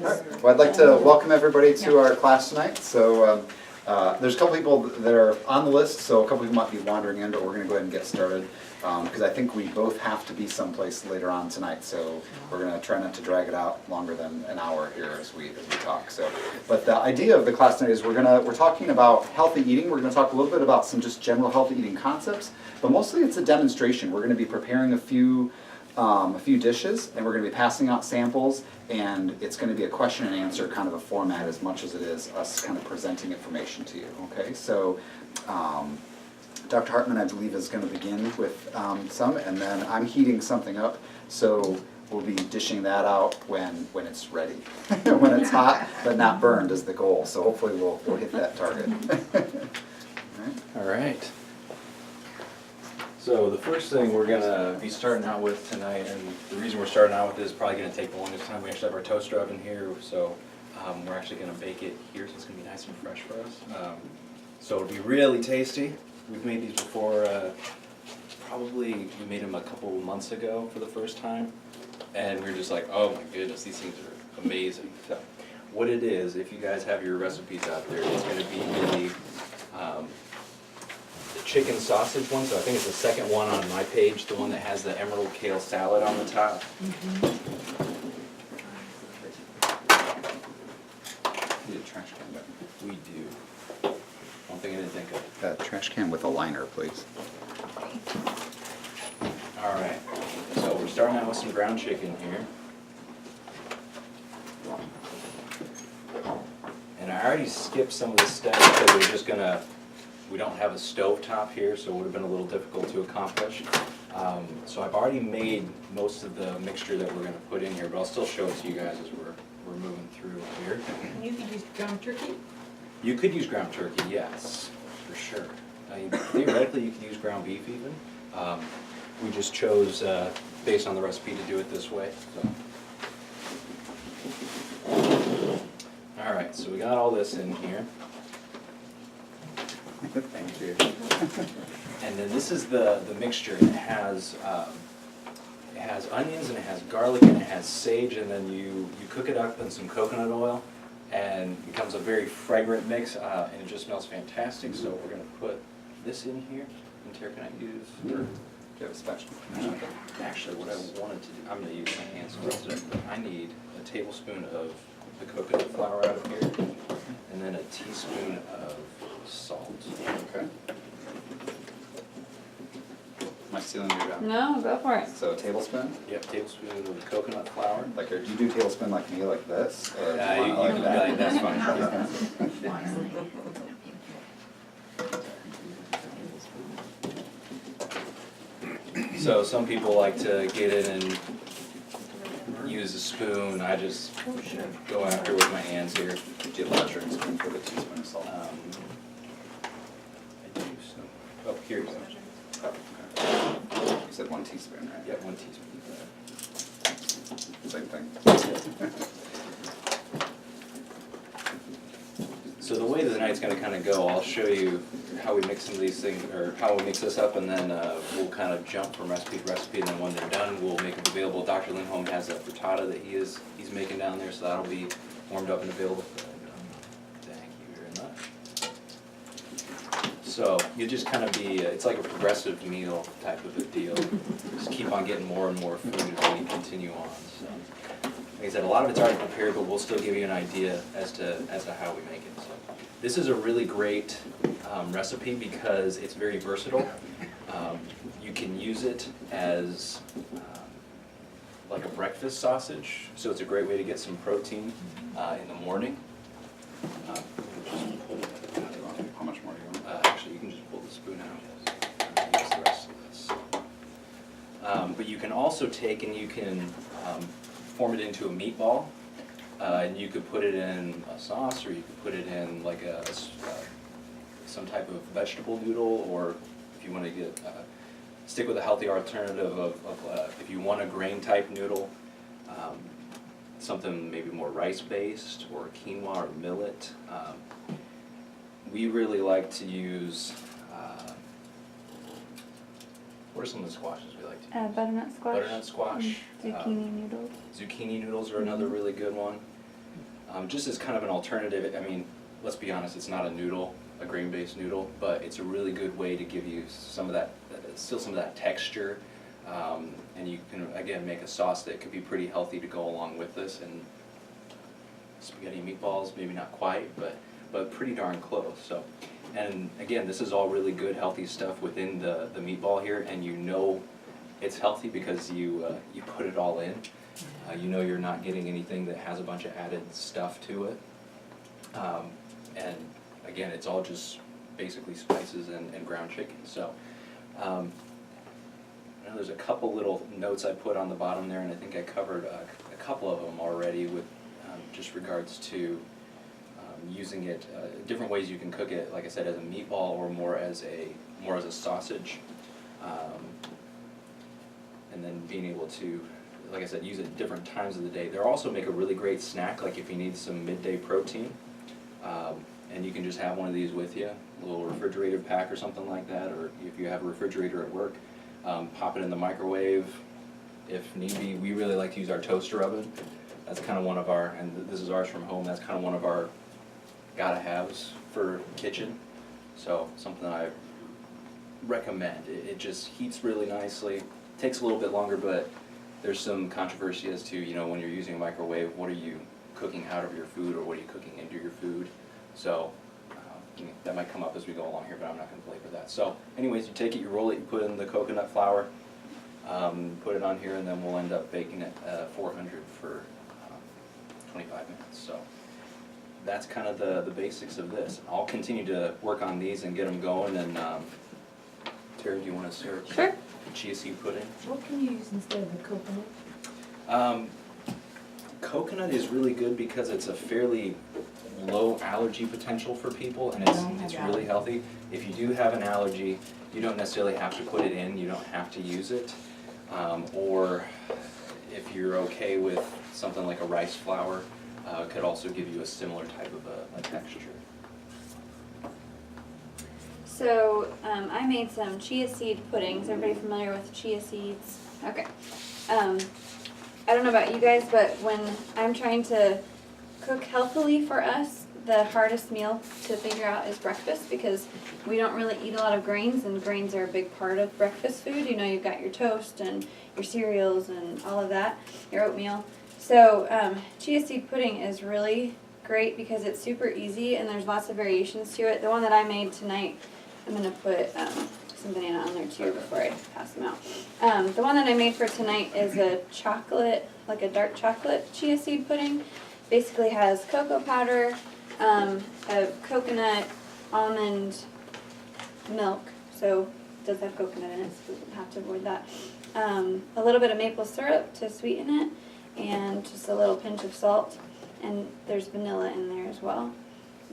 Well, I'd like to welcome everybody to our class tonight. So there's a couple people that are on the list, so a couple people might be wandering in, but we're going to go ahead and get started because I think we both have to be someplace later on tonight. So we're going to try not to drag it out longer than an hour here as we talk. So, but the idea of the class tonight is we're talking about healthy eating. We're going to talk a little bit about some just general healthy eating concepts, but mostly it's a demonstration. We're going to be preparing a few dishes, and we're going to be passing out samples, and it's going to be a question and answer kind of a format as much as it is us kind of presenting information to you. Okay, so Dr. Hartman, I believe, is going to begin with some, and then I'm heating something up, so we'll be dishing that out when it's ready. When it's hot but not burned is the goal, so hopefully we'll hit that target. All right. So the first thing we're going to be starting out with tonight, and the reason we're starting out with this is probably going to take the longest time. We actually have our toaster oven here, so we're actually going to bake it here, so it's going to be nice and fresh for us. So it'll be really tasty. We've made these before, probably we made them a couple months ago for the first time, and we were just like, oh my goodness, these things are amazing. So what it is, if you guys have your recipes out there, it's going to be the chicken sausage one, so I think it's the second one on my page, the one that has the emerald kale salad on the top. Need a trash can button. We do. One thing I didn't think of. A trash can with a liner, please. Alright, so we're starting out with some ground chicken here. And I already skipped some of the steps because we don't have a stove top here, so it would have been a little difficult to accomplish. So I've already made most of the mixture that we're going to put in here, but I'll still show it to you guys as we're moving through here. You could use ground turkey? You could use ground turkey, yes, for sure. I mean, theoretically, you could use ground beef even. We just chose, based on the recipe, to do it this way. So. All right, so we got all this in here. Thank you. And then this is the mixture. It has onions, and it has garlic, and it has sage, and then you cook it up in some coconut oil, and it becomes a very fragrant mix, and it just smells fantastic. So we're going to put this in here. And Tara, can I use? Do you have a spatula? Actually, what I wanted to do, I'm going to use my hands. So I need a tablespoon of the coconut flour out of here, and then a teaspoon of salt. Okay. Am I stealing your job? No, go for it. So a tablespoon? Yep, tablespoon of coconut flour. Like, do you do tablespoon like me, like this? Or do You want it like can that? be like, that's fine. So some people like to get in and use a spoon. I just go after with my hands here. Do you have a measuring spoon for the teaspoon of salt? I do some. Oh, here you go. Oh, okay. You said 1 teaspoon, right? Yeah, 1 teaspoon. Same thing. So the way that the night's going to kind of go, I'll show you how we mix some of these things, or how we mix this up, and then we'll kind of jump from recipe to recipe, and then when they're done, we'll make them available. Dr. Lindholm has a frittata that he's making down there, so that'll be warmed up and available. Thank you very much. So you just kind of be, it's like a progressive meal type of a deal. Just keep on getting more and more food as we continue on. So, like I said, a lot of it's already prepared, but we'll still give you an idea as to how we make it. So this is a really great recipe because it's very versatile. You can use it as like a breakfast sausage, so it's a great way to get some protein in the morning. How much more do you want? Actually, you can just pull the spoon out and use the rest of this. But you can also take and you can form it into a meatball, and you could put it in a sauce, or you could put it in like some type of vegetable noodle, or if you want to get stick with a healthy alternative of if you want a grain type noodle, something maybe more rice based or quinoa or millet. We really like to use, what are some of the squashes we like to use? Butternut squash. Butternut squash. Zucchini noodles. Zucchini noodles are another really good one. just as kind of an alternative. I mean, let's be honest, it's not a noodle, a grain-based noodle, but it's a really good way to give you some of that, still some of that texture. And you can, again, make a sauce that could be pretty healthy to go along with this. And spaghetti and meatballs, maybe not quite, but pretty darn close. So, and again, this is all really good, healthy stuff within the meatball here, and you know it's healthy because you put it all in. You know you're not getting anything that has a bunch of added stuff to it. And again, it's all just basically spices and ground chicken. So, I know there's a couple little notes I put on the bottom there, and I think I covered a couple of them already with just regards to using it, different ways you can cook it, like I said, as a meatball or more as a sausage. And then being able to, like I said, use it at different times of the day. They'll also make a really great snack, like if you need some midday protein. And you can just have one of these with you, a little refrigerator pack or something like that, or if you have a refrigerator at work, pop it in the microwave if need be. We really like to use our toaster oven. That's kind of one of our, and this is ours from home, that's kind of one of our gotta-haves for kitchen. So something I recommend. It just heats really nicely. Takes a little bit longer, but there's some controversy as to, you know, when you're using a microwave, what are you cooking out of your food or what are you cooking into your food? So that might come up as we go along here, but I'm not going to belabor that. So anyways, you take it, you roll it, you put in the coconut flour, put it on here, and then we'll end up baking it 400 for 25 minutes. So that's kind of the basics of this. I'll continue to work on these and get them going. And Tara, do you want to start? Sure. Chia seed pudding. What can you use instead of the coconut? Coconut is really good because it's a fairly low allergy potential for people, and it's really healthy. If you do have an allergy, you don't necessarily have to put it in, you don't have to use it. Or if you're okay with something like a rice flour, it could also give you a similar type of a texture. So I made some chia seed puddings. Everybody familiar with chia seeds? Okay. I don't know about you guys, but when I'm trying to cook healthily for us, the hardest meal to figure out is breakfast, because we don't really eat a lot of grains, and grains are a big part of breakfast food. You know, you've got your toast and your cereals and all of that, your oatmeal. So chia seed pudding is really great because it's super easy and there's lots of variations to it. The one that I made tonight, I'm going to put some banana on there too before I pass them out. The one that I made for tonight is a chocolate, like a dark chocolate chia seed pudding. Basically has cocoa powder, a coconut, almond milk, so it does have coconut in it, so we have to avoid that. A little bit of maple syrup to sweeten it, and just a little pinch of salt, and there's vanilla in there as well.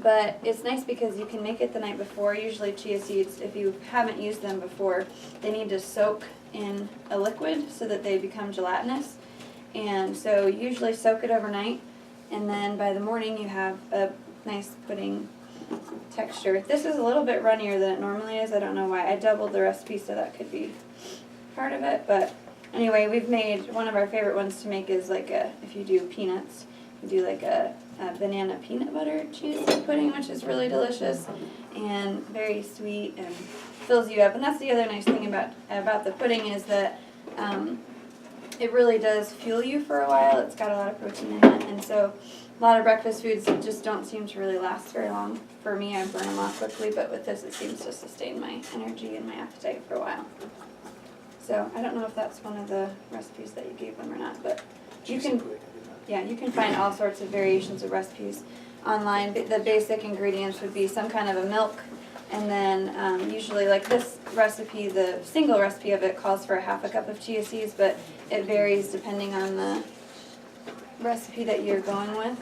But it's nice because you can make it the night before. Usually chia seeds, if you haven't used them before, they need to soak in a liquid so that they become gelatinous. And so usually soak it overnight, and then by the morning you have a nice pudding texture. This is a little bit runnier than it normally is. I don't know why. I doubled the recipe, so that could be part of it. But anyway, we've made, one of our favorite ones to make is like a, if you do peanuts, you do like a banana peanut butter chia seed pudding, which is really delicious and very sweet and fills you up. And that's the other nice thing about the pudding is that it really does fuel you for a while. It's got a lot of protein in it, and so a lot of breakfast foods just don't seem to really last very long. For me, I burn them off quickly, but with this it seems to sustain my energy and my appetite for a while. So I don't know if that's one of the recipes that you gave them or not, but you can, yeah, you can find all sorts of variations of recipes online. The basic ingredients would be some kind of a milk, and then usually like this recipe, the single recipe of it calls for a half a cup of chia seeds, but it varies depending on the recipe that you're going with.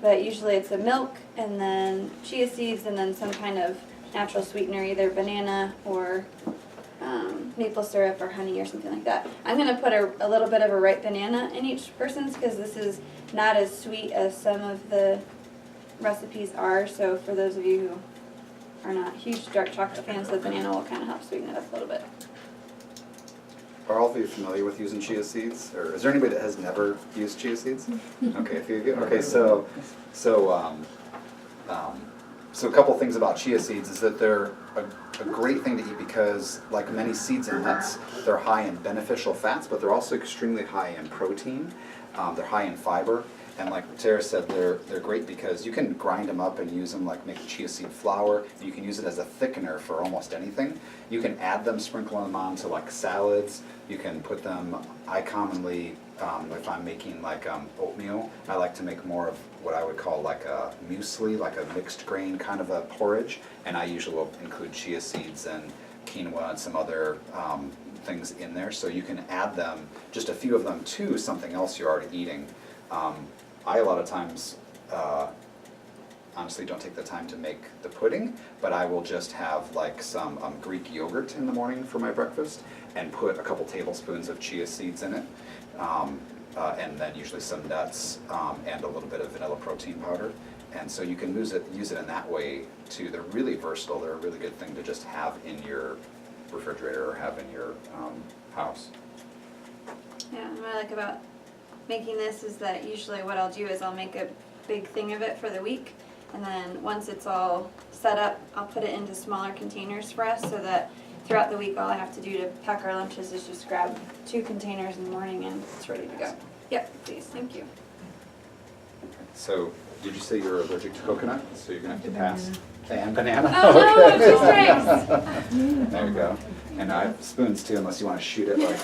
But usually it's a milk and then chia seeds and then some kind of natural sweetener, either banana or maple syrup or honey or something like that. I'm going to put a little bit of a ripe banana in each person's because this is not as sweet as some of the recipes are. So for those of you who are not huge dark chocolate fans, the banana will kind of help sweeten it up a little bit. are all of you familiar with using chia seeds? Or is there anybody that has never used chia seeds? Okay, a few of you. Okay, so a couple things about chia seeds is that they're a great thing to eat because, like many seeds and nuts, they're high in beneficial fats, but they're also extremely high in protein. They're high in fiber. And like Tara said, they're great because you can grind them up and use them like make chia seed flour. You can use it as a thickener for almost anything. You can add them, sprinkle them onto like salads. You can put them, I commonly, if I'm making like oatmeal, I like to make more of what I would call like a muesli, like a mixed grain kind of a porridge. And I usually will include chia seeds and quinoa and some other things in there. So you can add them, just a few of them, to something else you're already eating. I a lot of times honestly don't take the time to make the pudding, but I will just have like some Greek yogurt in the morning for my breakfast and put a couple tablespoons of chia seeds in it, and then usually some nuts and a little bit of vanilla protein powder. And so you can use it in that way too. They're really versatile. They're a really good thing to just have in your refrigerator or have in your house. Yeah, and what I like about making this is that usually what I'll do is I'll make a big thing of it for the week, and then once it's all set up, I'll put it into smaller containers for us so that throughout the week all I have to do to pack our lunches is just grab 2 containers in the morning and it's ready to go. Yep, please, thank you. So, did you say you're allergic to coconut? So you're gonna have to pass. And banana? Oh no, 2 strikes! There you go. And I have spoons too, unless you want to shoot it like,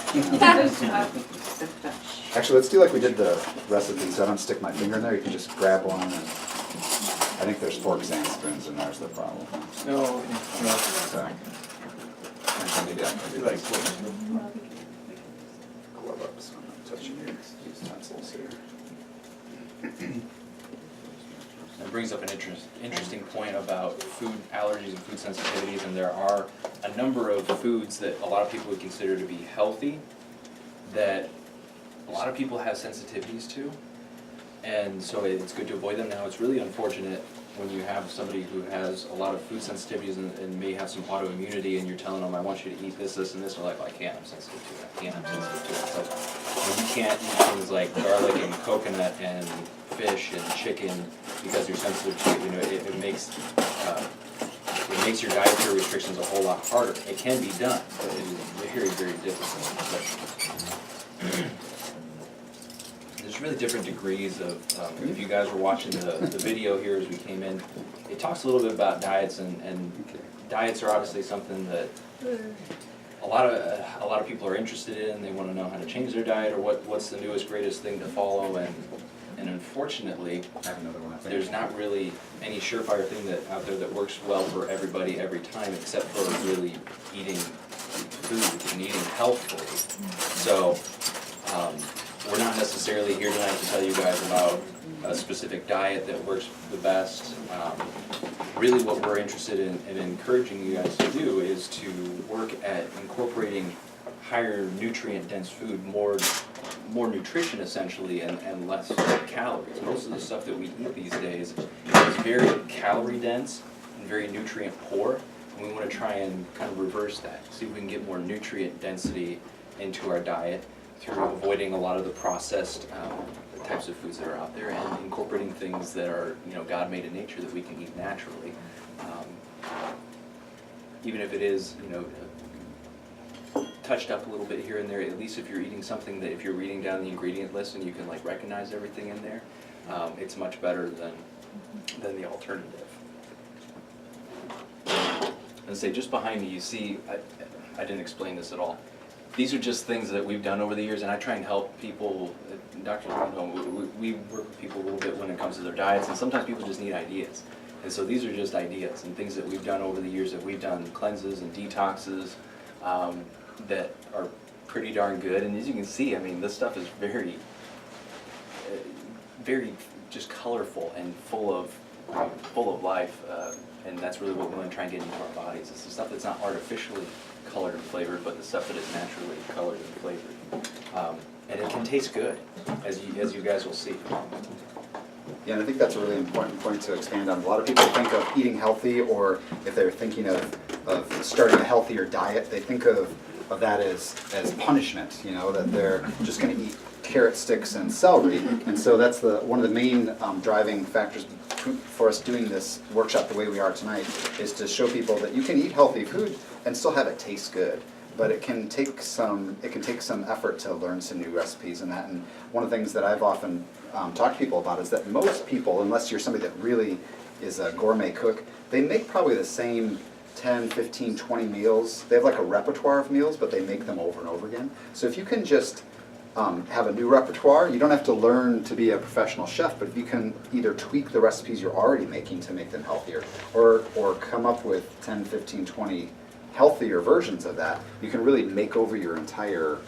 Actually, let's do like we did the recipe, so I don't stick my finger in there. You can just grab one, and I think there's forks and spoons, and there's the problem. No. So, actually, maybe I can do like glove up, so I'm not touching your utensils here. That brings up an interesting point about food allergies and food sensitivities, and there are a number of foods that a lot of people would consider to be healthy that a lot of people have sensitivities to, and so it's good to avoid them. Now, it's really unfortunate when you have somebody who has a lot of food sensitivities and may have some autoimmunity, and you're telling them, I want you to eat this, this, and this, and they're like, well, I can't, I'm sensitive to it, I can't, I'm sensitive to it. It's like, when you can't eat things like garlic and coconut and fish and chicken because you're sensitive to it, you know, it makes your dietary restrictions a whole lot harder. It can be done, but it is very, very difficult. But there's really different degrees of, if you guys were watching the video here as we came in, it talks a little bit about diets, and diets are obviously something that a lot of people are interested in. They want to know how to change their diet or what's the newest, greatest thing to follow, and unfortunately, I have another one, I think. there's not really any surefire thing out there that works well for everybody every time, except for really eating food and eating healthfully. So we're not necessarily here tonight to tell you guys about a specific diet that works the best. Really what we're interested in encouraging you guys to do is to work at incorporating higher nutrient dense food, more nutrition essentially, and less calories. Most of the stuff that we eat these days is very calorie dense and very nutrient poor, and we want to try and kind of reverse that, see if we can get more nutrient density into our diet through avoiding a lot of the processed types of foods that are out there and incorporating things that are, you know, God-made in nature that we can eat naturally. Even if it is, you know, touched up a little bit here and there, at least if you're eating something that if you're reading down the ingredient list and you can like recognize everything in there, it's much better than the alternative. And say just behind me, you see, I didn't explain this at all. These are just things that we've done over the years, and I try and help people. Dr. We work with people a little bit when it comes to their diets, and sometimes people just need ideas. And so these are just ideas and things that we've done over the years, that we've done cleanses and detoxes that are pretty darn good. And as you can see, I mean, this stuff is very, very just colorful and full of life. And that's really what we want to try and get into our bodies. It's the stuff that's not artificially colored and flavored, but the stuff that is naturally colored and flavored. And it can taste good, as you guys will see. Yeah, and I think that's a really important point to expand on. A lot of people think of eating healthy, or if they're thinking of starting a healthier diet, they think of of that as punishment, you know, that they're just going to eat carrot sticks and celery. And so that's one of the main driving factors for us doing this workshop the way we are tonight, is to show people that you can eat healthy food and still have it taste good. But it can take some effort to learn some new recipes and that. And one of the things that I've often talked to people about is that most people, unless you're somebody that really is a gourmet cook, they make probably the same 10, 15, 20 meals. They have like a repertoire of meals, but they make them over and over again. So if you can just have a new repertoire, you don't have to learn to be a professional chef, but if you can either tweak the recipes you're already making to make them healthier, or come up with 10, 15, 20 healthier versions of that, you can really make over your entire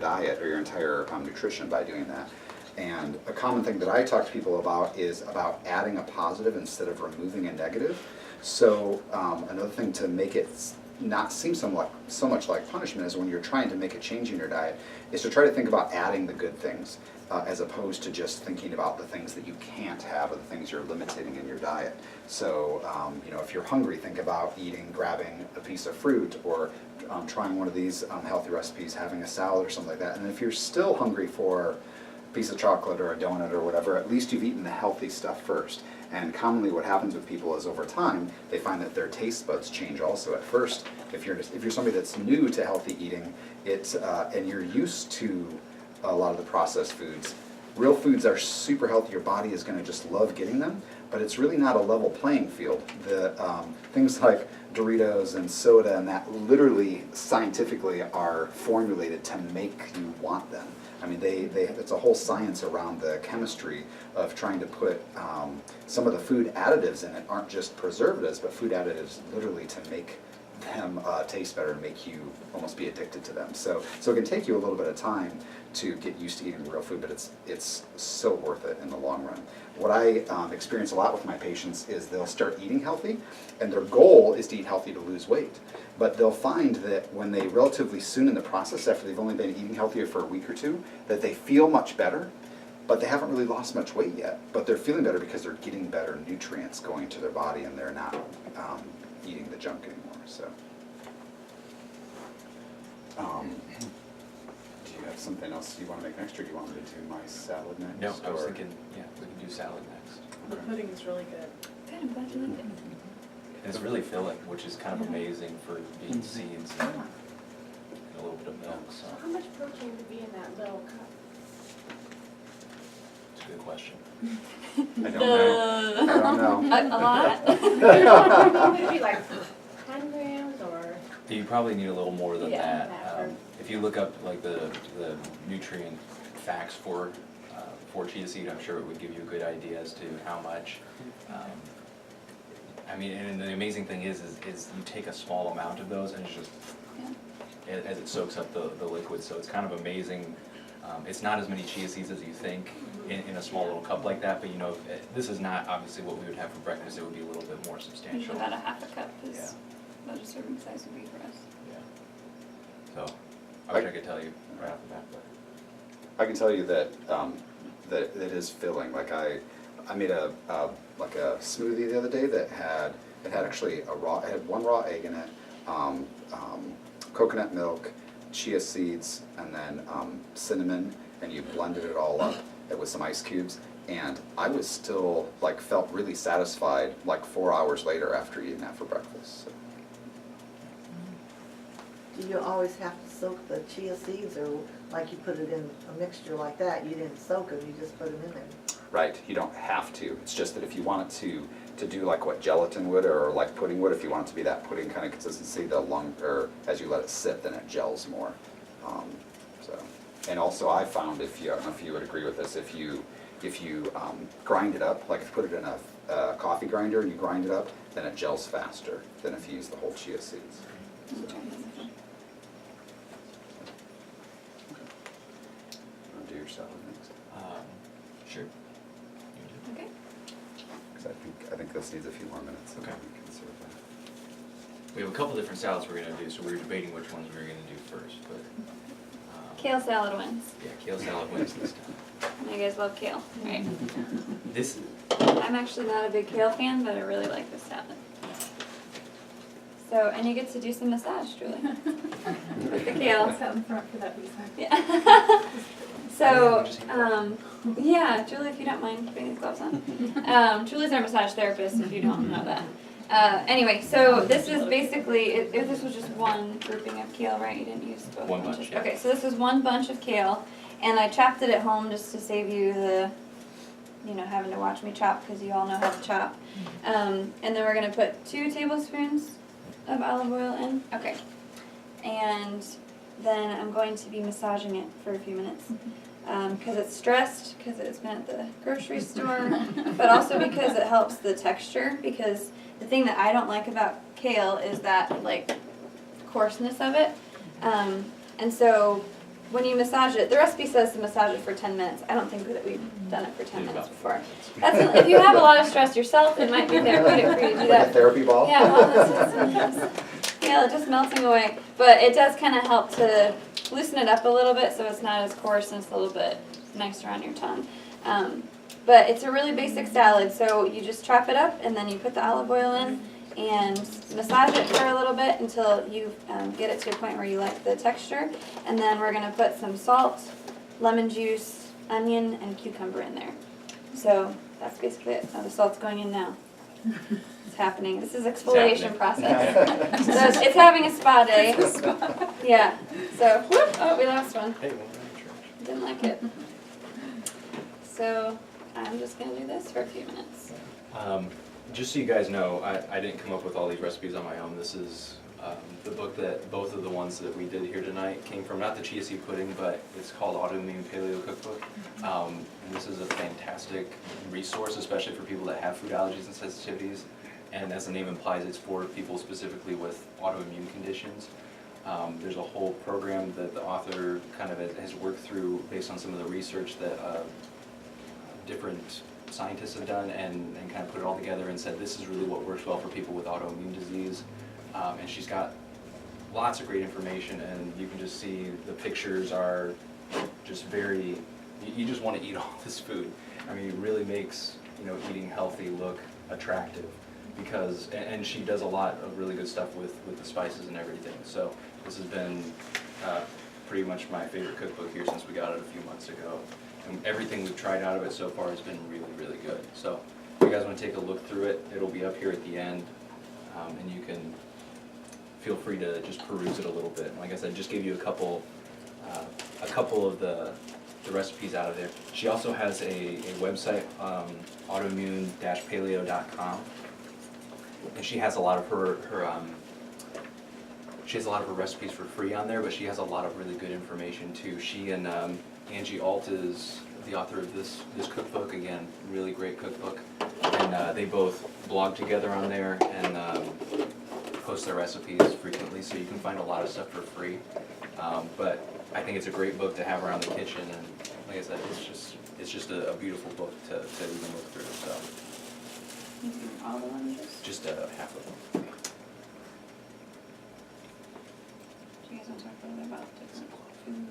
diet or your entire nutrition by doing that. And a common thing that I talk to people about is about adding a positive instead of removing a negative. So another thing to make it not seem so much like punishment is when you're trying to make a change in your diet, is to try to think about adding the good things as opposed to just thinking about the things that you can't have or the things you're limiting in your diet. So you know, if you're hungry, think about grabbing a piece of fruit, or trying one of these healthy recipes, having a salad or something like that. And if you're still hungry for a piece of chocolate or a donut or whatever, at least you've eaten the healthy stuff first. And commonly what happens with people is over time, they find that their taste buds change also. At first, if you're somebody that's new to healthy eating, and you're used to a lot of the processed foods, real foods are super healthy, your body is going to just love getting them, but it's really not a level playing field. The things like Doritos and soda and that literally scientifically are formulated to make you want them. I mean, it's a whole science around the chemistry of trying to put some of the food additives in it aren't just preservatives, but food additives literally to make them taste better and make you almost be addicted to them. So it can take you a little bit of time to get used to eating real food, but it's so worth it in the long run. What I experience a lot with my patients is they'll start eating healthy, and their goal is to eat healthy to lose weight. But they'll find that when they relatively soon in the process, after they've only been eating healthier for a week or two, that they feel much better, but they haven't really lost much weight yet. But they're feeling better because they're getting better nutrients going to their body, and they're not eating the junk anymore. So, do you have something else you want to make next, or do you want me to do my salad next? No, I was thinking, yeah, we can do salad next. The pudding is really good. Good, I'm glad you like it. And it's really filling, which is kind of amazing for bean seeds and a little bit of milk, so How much protein would be in that little cup? it's a good question. I don't know. A lot. Would it be like 10 grams or? You probably need a little more than Yeah. that. If you look up like the nutrient facts for chia seed, I'm sure it would give you a good idea as to how much. I mean, and the amazing thing is you take a small amount of those and it's just, as it soaks up the liquid, so it's kind of amazing. It's not as many chia seeds as you think in a small little cup like that, but you know, this is not obviously what we would have for breakfast. It would be a little bit more substantial. About a half a cup is Yeah. what a serving size would be for us. Yeah. So, I wish I could tell you right off the bat, but. I can tell you that that it is filling. Like I made a smoothie the other day that had actually it had one raw egg in it, coconut milk, chia seeds, and then cinnamon, and you blended it all up with some ice cubes. And I was still felt really satisfied 4 hours later after eating that for breakfast. So. Do you always have to soak the chia seeds, or like you put it in a mixture like that, you didn't soak them, you just put them in there? Right, you don't have to. It's just that if you want it to do like what gelatin would or like pudding would, if you want it to be that pudding kind of consistency, or as you let it sit, then it gels more. And also I found, I don't know if you would agree with this, if you grind it up, like if you put it in a coffee grinder and you grind it up, then it gels faster than if you use the whole chia seeds. Do your salad next. Sure. You do. Okay. Because I think this needs a few more minutes. So Okay. we can serve that. We have a couple different salads we're gonna do, so we were debating which ones we were gonna do first, but. Kale salad wins. Yeah, kale salad wins this time. You guys love kale, right? This, I'm actually not a big kale fan, but I really like this salad. So, and you get to do some massage, Julie. With the kale. Out in front for that reason. Yeah. So, yeah, Julie, if you don't mind putting these gloves on. Julie's our massage therapist, if you don't know that. Anyway, so this is basically, this was just one grouping of kale, right? You didn't use both One bunches? bunch, yeah. Okay, so this is one bunch of kale, and I chopped it at home just to save you the, having to watch me chop, because you all know how to chop. And then we're gonna put 2 tablespoons of olive oil in. Okay. And then I'm going to be massaging it for a few minutes. Because it's stressed, because it's been at the grocery store, but also because it helps the texture, because the thing that I don't like about kale is that, like, coarseness of it. And so when you massage it, the recipe says to massage it for 10 minutes. I don't think that we've done it for 10 minutes before. If you have a lot of stress yourself, it might be therapeutic for you to do Like a that. therapy ball? Yeah, well, that's yeah, just melting away. But it does kind of help to loosen it up a little bit so it's not as coarse and it's a little bit nicer on your tongue. But it's a really basic salad, so you just chop it up and then you put the olive oil in and massage it for a little bit until you get it to a point where you like the texture. And then we're going to put some salt, lemon juice, onion, and cucumber in there. So that's basically it. So the salt's going in now. It's happening. This is exfoliation process. So it's having a spa day. Yeah. So, whoop, oh, we lost one. Hey, welcome to church. Didn't like it. So I'm just going to do this for a few minutes. Just so you guys know, I didn't come up with all these recipes on my own. This is the book that both of the ones that we did here tonight came from, not the chia seed pudding, but it's called Autoimmune Paleo Cookbook. And this is a fantastic resource, especially for people that have food allergies and sensitivities. And as the name implies, it's for people specifically with autoimmune conditions. There's a whole program that the author kind of has worked through based on some of the research that different scientists have done and kind of put it all together and said this is really what works well for people with autoimmune disease. And she's got lots of great information, and you can just see the pictures are just very, you just want to eat all this food. I mean, it really makes, eating healthy look attractive because, and she does a lot of really good stuff with the spices and everything. So this has been pretty much my favorite cookbook here since we got it a few months ago. And everything we've tried out of it so far has been really, really good. So if you guys want to take a look through it, it'll be up here at the end, and you can feel free to just peruse it a little bit. Like I said, just give you a couple of the recipes out of there. She also has a website, autoimmune-paleo.com, and she has a lot of her recipes for free on there, but she has a lot of really good information too. She and Angie Alt is the author of this cookbook. Again, really great cookbook, and they both blog together on there and post their recipes frequently, so you can find a lot of stuff for free. But I think it's a great book to have around the kitchen, and like I said, it's just a beautiful book to even look through. So All the oranges. just half of them. Do you guys want to talk a little bit about different food?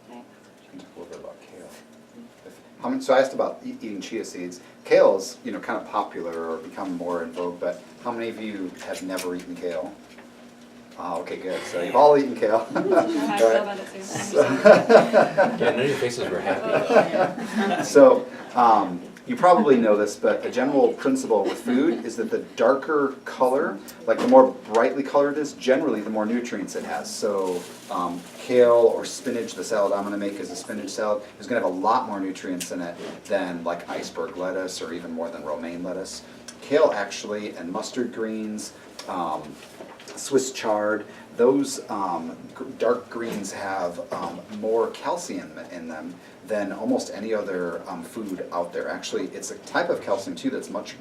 Diet? A little bit about kale. So I asked about eating chia seeds. Kale is, kind of popular or become more in vogue, but how many of you have never eaten kale? Oh, okay, good. So you've all eaten kale. I don't know how I feel about it too. Yeah, none of your faces were happy though. So, you probably know this, but a general principle with food is that the darker color, like the more brightly colored it is, generally the more nutrients it has. So kale or spinach, the salad I'm going to make is a spinach salad, is going to have a lot more nutrients in it than like iceberg lettuce or even more than romaine lettuce. Kale actually, and mustard greens, Swiss chard, those dark greens have more calcium in them than almost any other food out there. Actually, it's a type of calcium too that's much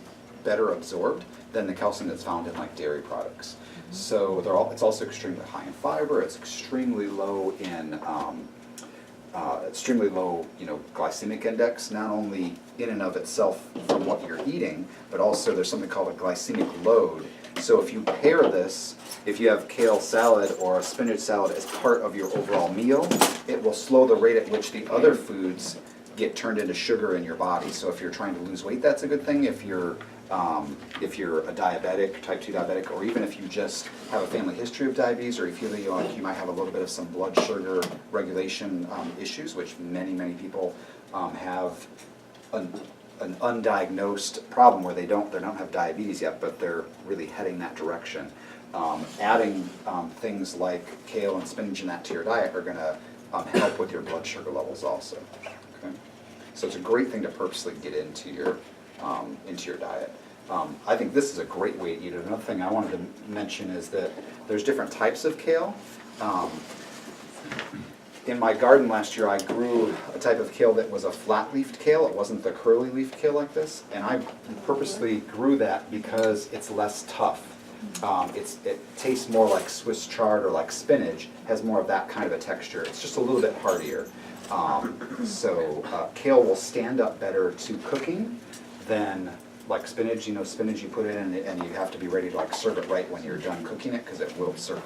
better absorbed than the calcium that's found in like dairy products. So it's also extremely high in fiber. It's extremely low in glycemic index, not only in and of itself from what you're eating, but also there's something called a glycemic load. So if you pair this, if you have kale salad or a spinach salad as part of your overall meal, it will slow the rate at which the other foods get turned into sugar in your body. So if you're trying to lose weight, that's a good thing. If you're if you're a diabetic, type 2 diabetic, or even if you just have a family history of diabetes, or you feel that you might have a little bit of some blood sugar regulation issues, which many people have an undiagnosed problem where they don't have diabetes yet, but they're really heading that direction. Adding things like kale and spinach and that to your diet are going to help with your blood sugar levels also. Okay? So it's a great thing to purposely get into your diet. I think this is a great way to eat it. Another thing I wanted to mention is that there's different types of kale. In my garden last year, I grew a type of kale that was a flat-leafed kale. It wasn't the curly-leafed kale like this, and I purposely grew that because it's less tough. It tastes more like Swiss chard or like spinach, has more of that kind of a texture. It's just a little bit heartier. Kale will stand up better to cooking than like spinach. You know, spinach you put it in and you have to be ready to like serve it right when you're done cooking it because it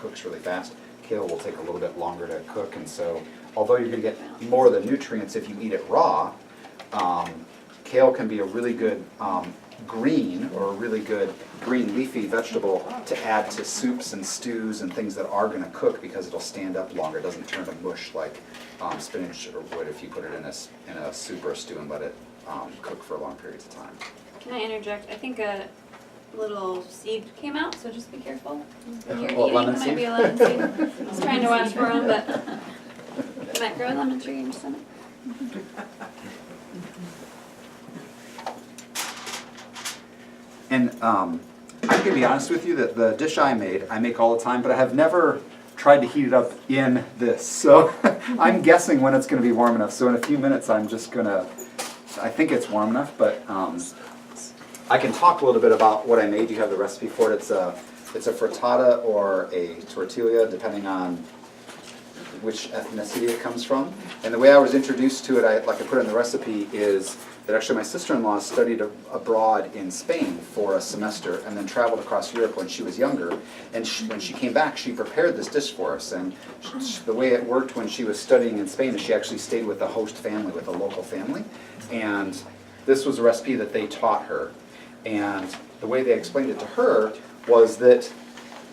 cooks really fast. Kale will take a little bit longer to cook, and so although you're going to get more of the nutrients if you eat it raw, kale can be a really good green or a really good green leafy vegetable to add to soups and stews and things that are going to cook because it'll stand up longer. It doesn't turn to mush like spinach would if you put it in a soup or a stew and let it cook for long periods of time. Can I interject? I think a little seed came out, so just be careful. When you're Oh, eating, lemon it might seed? be a lemon seed. I was trying to watch for them, but you might grow a lemon tree in your stomach. And I'm going to be honest with you that the dish I make all the time, but I have never tried to heat it up in this. So I'm guessing when it's going to be warm enough. So in a few minutes I'm just going to, I think it's warm enough, but I can talk a little bit about what I made. You have the recipe for it. It's a frittata or a tortilla, depending on which ethnicity it comes from. And the way I was introduced to it, like I put in the recipe, is that actually my sister-in-law studied abroad in Spain for a semester and then traveled across Europe when she was younger. And when she came back, she prepared this dish for us. And the way it worked when she was studying in Spain is she actually stayed with a host family, with a local family. And this was a recipe that they taught her. And the way they explained it to her was that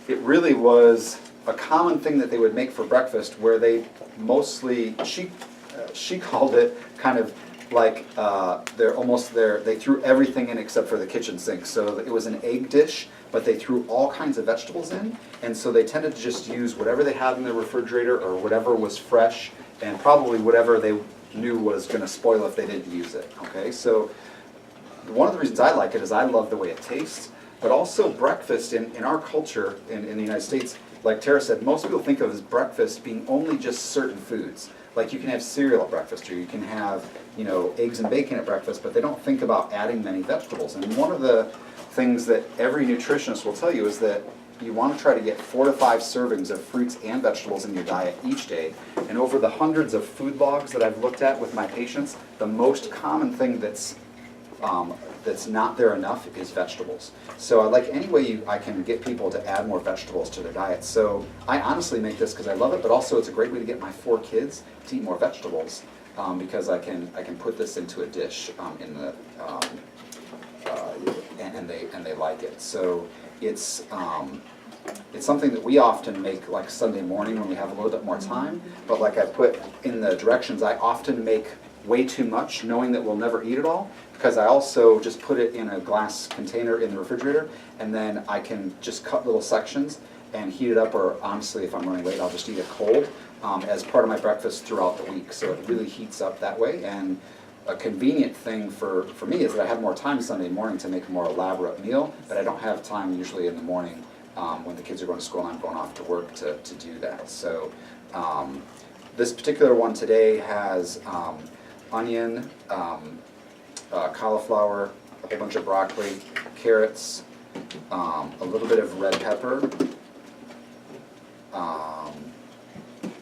it really was a common thing that they would make for breakfast, where they mostly, she called it kind of like they threw everything in except for the kitchen sink. So it was an egg dish, but they threw all kinds of vegetables in, and so they tended to just use whatever they had in the refrigerator or whatever was fresh, and probably whatever they knew was going to spoil if they didn't use it. Okay, so one of the reasons I like it is I love the way it tastes, but also breakfast in our culture in the United States, like Tara said, most people think of as breakfast being only just certain foods. Like you can have cereal at breakfast, or you can have, eggs and bacon at breakfast, but they don't think about adding many vegetables. And one of the things that every nutritionist will tell you is that you want to try to get 4 to 5 servings of fruits and vegetables in your diet each day. And over the hundreds of food logs that I've looked at with my patients, the most common thing that's not there enough is vegetables. So I like any way I can get people to add more vegetables to their diet. So I honestly make this because I love it, but also it's a great way to get my 4 kids to eat more vegetables because I can put this into a dish and they like it. So it's something that we often make like Sunday morning when we have a little bit more time. But like I put in the directions, I often make way too much, knowing that we'll never eat it all, because I also just put it in a glass container in the refrigerator, and then I can just cut little sections and heat it up, or honestly, if I'm running late, I'll just eat it cold as part of my breakfast throughout the week. So it really heats up that way. And a convenient thing for me is that I have more time Sunday morning to make a more elaborate meal, but I don't have time usually in the morning when the kids are going to school and I'm going off to work to do that. So this particular one today has onion, cauliflower, a whole bunch of broccoli, carrots, a little bit of red pepper,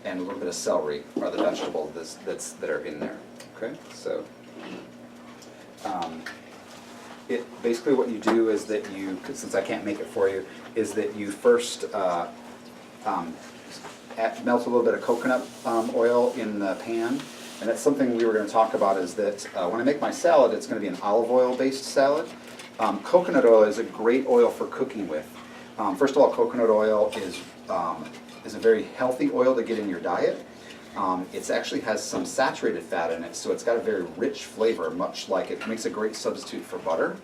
and a little bit of celery are the vegetables that are in there. Okay, so basically what you do is that you, since I can't make it for you, is that you first melt a little bit of coconut oil in the pan. And that's something we were going to talk about, is that when I make my salad, it's going to be an olive oil based salad. Coconut oil is a great oil for cooking with. First of all, coconut oil is a very healthy oil to get in your diet. It actually has some saturated fat in it, so it's got a very rich flavor, much like it makes a great substitute for butter.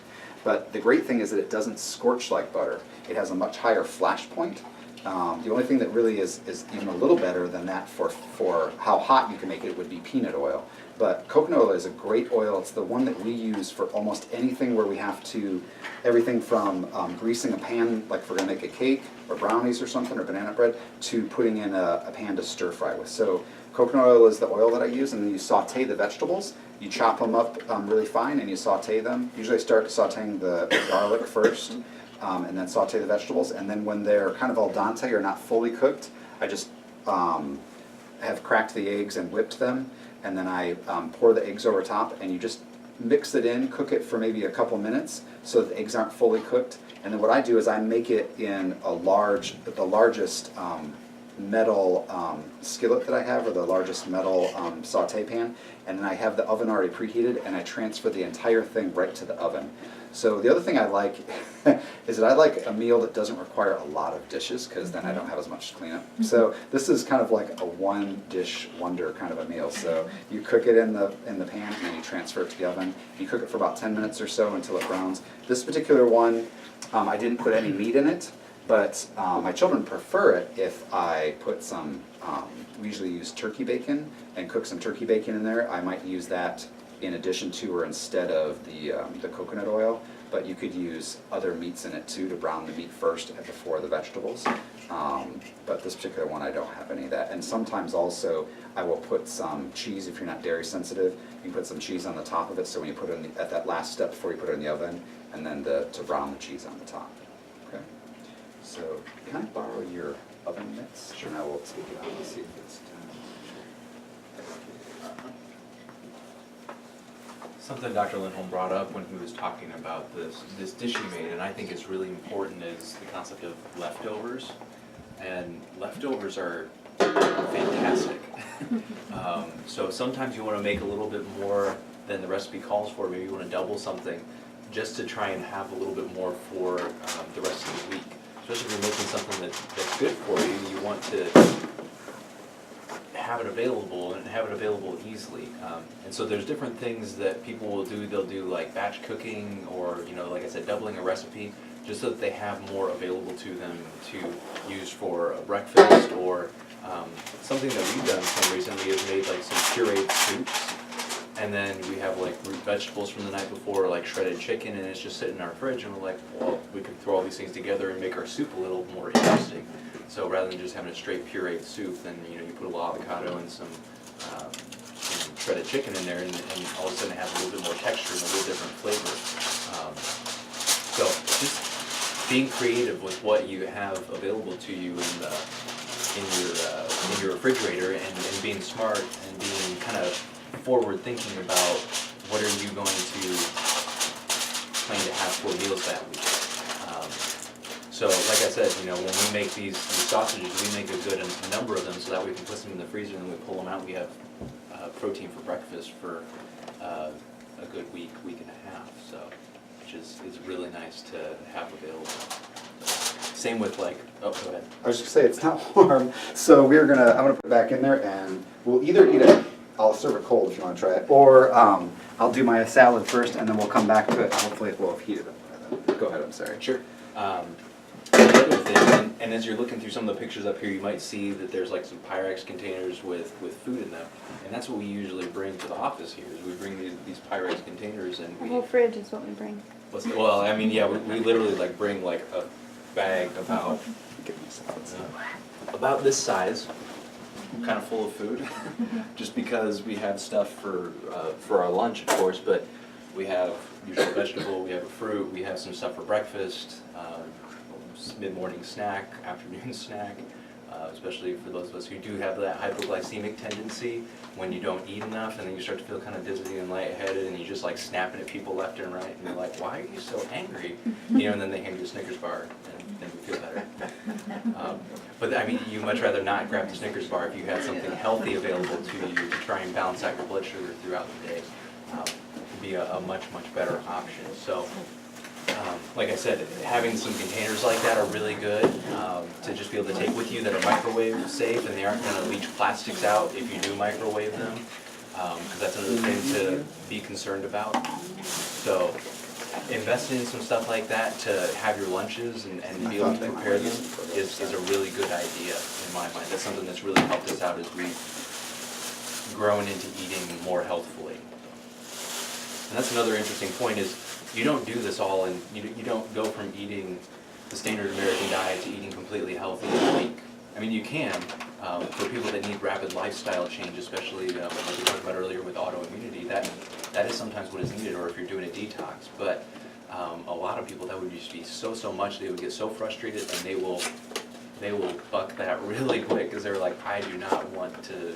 But the great thing is that it doesn't scorch like butter. It has a much higher flash point. The only thing that really is even a little better than that for how hot you can make it would be peanut oil. But coconut oil is a great oil. It's the one that we use for almost anything where we have to, everything from greasing a pan, like if we're going to make a cake or brownies or something, or banana bread, to putting in a pan to stir fry with. So coconut oil is the oil that I use, and then you saute the vegetables. You chop them up really fine and you saute them. Usually I start sauteing the garlic first, and then saute the vegetables. And then when they're kind of al dente or not fully cooked, I just have cracked the eggs and whipped them. And then I pour the eggs over top, and you just mix it in, cook it for maybe a couple minutes so that the eggs aren't fully cooked. And then what I do is I make it in the largest metal skillet that I have, or the largest metal saute pan, and then I have the oven already preheated, and I transfer the entire thing right to the oven. So the other thing I like is that I like a meal that doesn't require a lot of dishes, because then I don't have as much to clean up. So this is kind of like a one dish wonder kind of a meal. So you cook it in the pan, and then you transfer it to the oven. You cook it for about 10 minutes or so until it browns. This particular one, I didn't put any meat in it. But my children prefer it if I put some, we usually use turkey bacon and cook some turkey bacon in there. I might use that in addition to or instead of the coconut oil, but you could use other meats in it too to brown the meat first before the vegetables. But this particular one, I don't have any of that. And sometimes also I will put some cheese if you're not dairy sensitive. You can put some cheese on the top of it, so when you put it in at that last step before you put it in the oven, and then to brown the cheese on the top. Okay. So, can I borrow your oven mitts? Sure. And I will take it out and see if it's done. Something Dr. Lindholm brought up when he was talking about this dish he made, and I think is really important, is the concept of leftovers. And leftovers are fantastic. So sometimes you want to make a little bit more than the recipe calls for. Maybe you want to double something just to try and have a little bit more for the rest of the week. Especially if you're making something that's good for you, you want to have it available and have it available easily. And so there's different things that people will do. They'll do like batch cooking, or, you know, like I said, doubling a recipe, just so that they have more available to them to use for a breakfast. Or something that we've done some recently is made like some pureed soups. And then we have like root vegetables from the night before, like shredded chicken, and it's just sitting in our fridge, and we're like, well, we could throw all these things together and make our soup a little more interesting. So rather than just having a straight pureed soup, then, you know, you put a little avocado and some shredded chicken in there, and all of a sudden it has a little bit more texture and a little different flavor. So just being creative with what you have available to you in your refrigerator, and being smart and being kind of forward thinking about what are you going to plan to have for meals that week. So like I said, you know, when we make these sausages, we make a good number of them, so that we can put them in the freezer, and then we pull them out. We have protein for breakfast for a good week and a half. So, which is really nice to have available. Same with like, oh, go ahead. I was just gonna say it's not warm, so I'm gonna put it back in there, and we'll either eat it. I'll serve it cold if you want to try it, or I'll do my salad first, and then we'll come back to it. Hopefully it will have heated up by then. Go ahead. I'm sorry. Sure. The other thing, and as you're looking through some of the pictures up here, you might see that there's like some Pyrex containers with food in them, and that's what we usually bring to the office here. Is we bring these Pyrex containers, and The whole fridge is what we bring. well, I mean, yeah, we literally like bring like a bag about this size, kind of full of food, just because we have stuff for our lunch, of course, but we have usually a vegetable, we have a fruit, we have some stuff for breakfast, mid-morning snack, afternoon snack, especially for those of us who do have that hypoglycemic tendency. When you don't eat enough, and then you start to feel kind of dizzy and lightheaded, and you just like snapping at people left and right, and you're like, why are you so angry? You know, and then they hand you a Snickers bar, and then you feel better. But I mean, you much rather not grab the Snickers bar if you had something healthy available to you to try and balance out your blood sugar throughout the day. Would be a much better option. So like I said, having some containers like that are really good to just be able to take with you that are microwave safe, and they aren't going to leach plastics out if you do microwave them, because that's another thing to be concerned about. So investing in some stuff like that to have your lunches and be able to prepare them is a really good idea in my mind. That's something that's really helped us out as we've grown into eating more healthfully. And that's another interesting point is you don't do this all and you don't go from eating the standard American diet to eating completely healthy in a week. I mean, you can, for people that need rapid lifestyle change, especially like we talked about earlier with autoimmunity, that is sometimes what is needed, or if you're doing a detox. But a lot of people, that would just be so much, they would get so frustrated, and they will buck that really quick, because they're like, I don't want to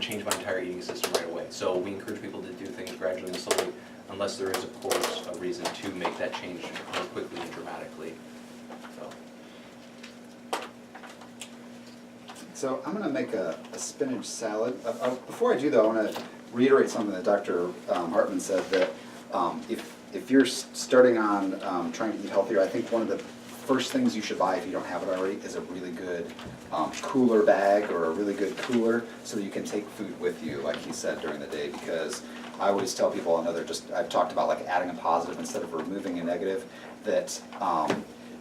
change my entire eating system right away. So we encourage people to do things gradually and slowly, unless there is, of course, a reason to make that change more quickly and dramatically. So I'm going to make a spinach salad. Before I do though, I want to reiterate something that Dr. Hartman said, that if you're starting on trying to eat healthier, I think one of the first things you should buy, if you don't have it already, is a really good cooler bag or a really good cooler, so that you can take food with you, like he said, during the day. Because I always tell people, I've talked about like adding a positive instead of removing a negative, that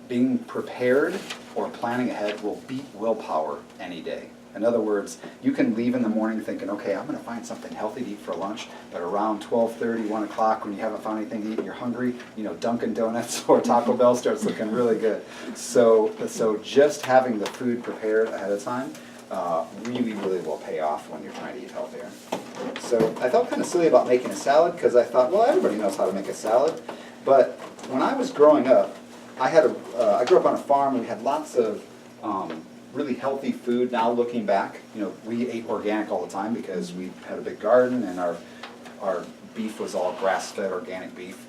being prepared or planning ahead will beat willpower any day. In other words, you can leave in the morning thinking, okay, I'm going to find something healthy to eat for lunch, but around 12:30, 1 o'clock, when you haven't found anything to eat and you're hungry, Dunkin' Donuts or Taco Bell starts looking really good. So just having the food prepared ahead of time really will pay off when you're trying to eat healthier. So I felt kind of silly about making a salad, because I thought, well, everybody knows how to make a salad. But when I was growing up, I grew up on a farm, and we had lots of really healthy food. Now looking back, we ate organic all the time because we had a big garden, and our beef was all grass-fed organic beef,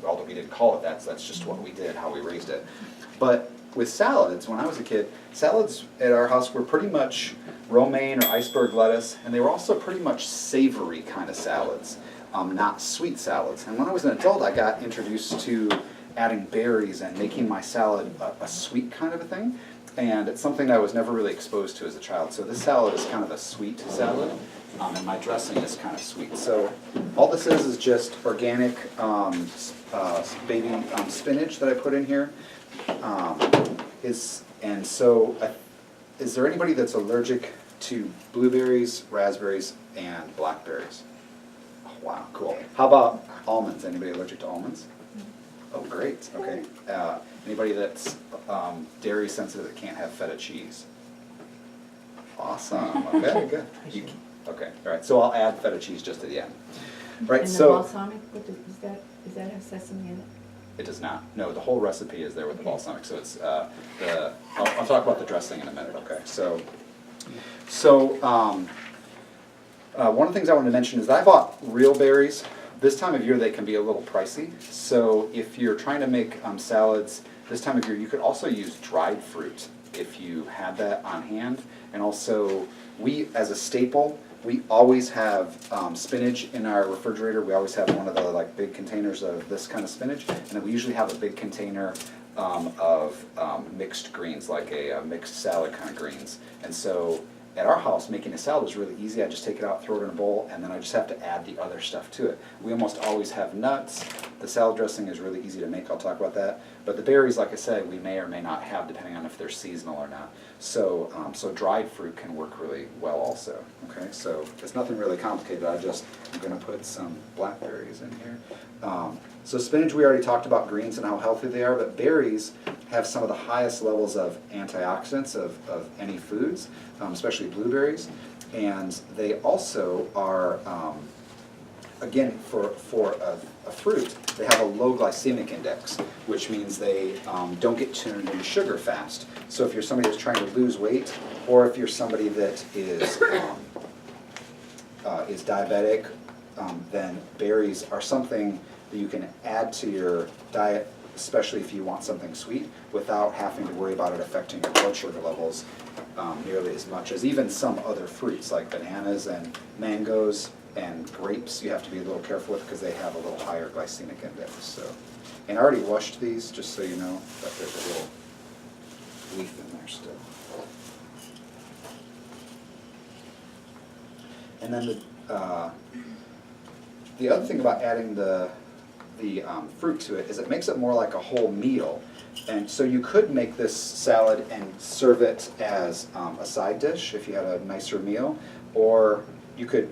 although we didn't call it that, so that's just what we did, how we raised it. But with salads, when I was a kid, salads at our house were pretty much romaine or iceberg lettuce, and they were also pretty much savory kind of salads, not sweet salads. And when I was an adult, I got introduced to adding berries and making my salad a sweet kind of a thing. And it's something that I was never really exposed to as a child. So this salad is kind of a sweet salad, and my dressing is kind of sweet. So all this is just organic baby spinach that I put in here. Is there anybody that's allergic to blueberries, raspberries, and blackberries? Oh, wow, cool. How about almonds? Anybody allergic to almonds? Oh, great. Okay. Anybody that's dairy sensitive that can't have feta cheese? Awesome. Okay, good. Okay. All right. So I'll add feta cheese just at the end. Right. And the So balsamic, does that have sesame in it? it does not. No, the whole recipe is there with the balsamic. So it's I'll talk about the dressing in a minute. Okay. So one of the things I wanted to mention is that I bought real berries. This time of year they can be a little pricey, so if you're trying to make salads this time of year, you could also use dried fruit if you had that on hand. And also, we, as a staple, we always have spinach in our refrigerator. We always have one of the big containers of this kind of spinach, and then we usually have a big container of mixed greens, like a mixed salad kind of greens. And so at our house, making a salad is really easy. I just take it out, throw it in a bowl, and then I just have to add the other stuff to it. We almost always have nuts. The salad dressing is really easy to make. I'll talk about that. But the berries, like I said, we may or may not have, depending on if they're seasonal or not. So dried fruit can work really well also. Okay, so it's nothing really complicated. I'm going to put some blackberries in here. So spinach, we already talked about greens and how healthy they are, but berries have some of the highest levels of antioxidants of any foods, especially blueberries. And they also are, again, for a fruit, they have a low glycemic index, which means they don't get turned into sugar fast. So if you're somebody that's trying to lose weight, or if you're somebody that is diabetic, then berries are something that you can add to your diet, especially if you want something sweet, without having to worry about it affecting your blood sugar levels nearly as much as even some other fruits like bananas and mangoes and grapes you have to be a little careful with because they have a little higher glycemic index. So, and I already washed these, just so you know, but there's a little leaf in there still. And then the other thing about adding the fruit to it is it makes it more like a whole meal. And so you could make this salad and serve it as a side dish if you had a nicer meal, or you could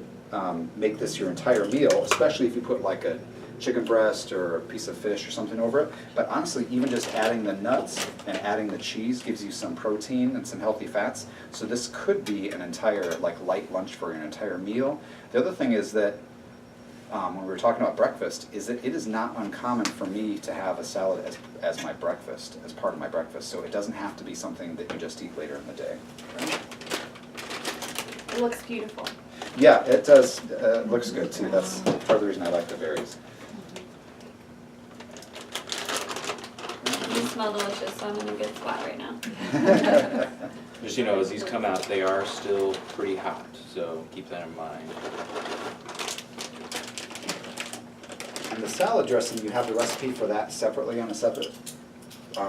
make this your entire meal, especially if you put like a chicken breast or a piece of fish or something over it. But honestly, even just adding the nuts and adding the cheese gives you some protein and some healthy fats. So this could be an entire like light lunch for an entire meal. The other thing is that when we were talking about breakfast, is that it is not uncommon for me to have a salad as my breakfast, as part of my breakfast. So it doesn't have to be something that you just eat later in the day. It looks beautiful. Yeah, it does. It looks good too. That's part of the reason I like the berries. These smell delicious, so I'm in a good spot right now. Just, you know, as these come out, they are still pretty hot, so keep that in mind. And the salad dressing, you have the recipe for that separately on a separate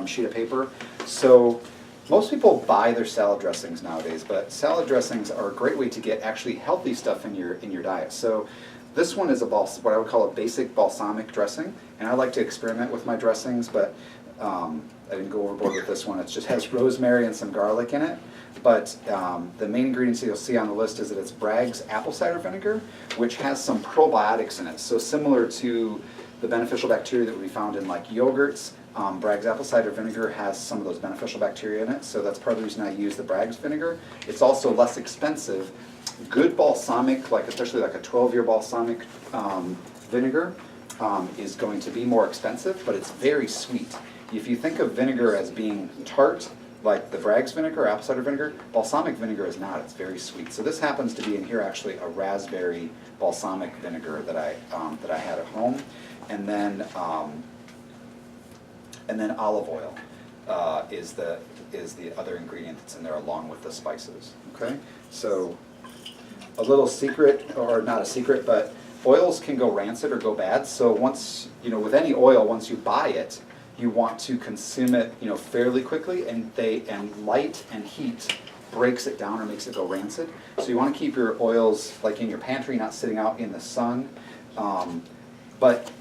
sheet of paper. So most people buy their salad dressings nowadays, but salad dressings are a great way to get actually healthy stuff in your diet. So this one is what I would call a basic balsamic dressing, and I like to experiment with my dressings, but I didn't go overboard with this one. It just has rosemary and some garlic in it. But the main ingredients you'll see on the list is that it's Bragg's apple cider vinegar, which has some probiotics in it. So similar to the beneficial bacteria that we found in like yogurts, Bragg's apple cider vinegar has some of those beneficial bacteria in it. So that's part of the reason I use the Bragg's vinegar. It's also less expensive. Good balsamic, like especially like a 12-year balsamic vinegar, is going to be more expensive, but it's very sweet. If you think of vinegar as being tart, like the Bragg's vinegar, apple cider vinegar, balsamic vinegar is not. It's very sweet. So this happens to be in here actually a raspberry balsamic vinegar that I had at home, and then olive oil is the other ingredient that's in there along with the spices. Okay, so a little secret, or not a secret, but oils can go rancid or go bad. So once, you know, with any oil, once you buy it, you want to consume it, you know, fairly quickly, and light and heat breaks it down or makes it go rancid. So you want to keep your oils like in your pantry, not sitting out in the sun. But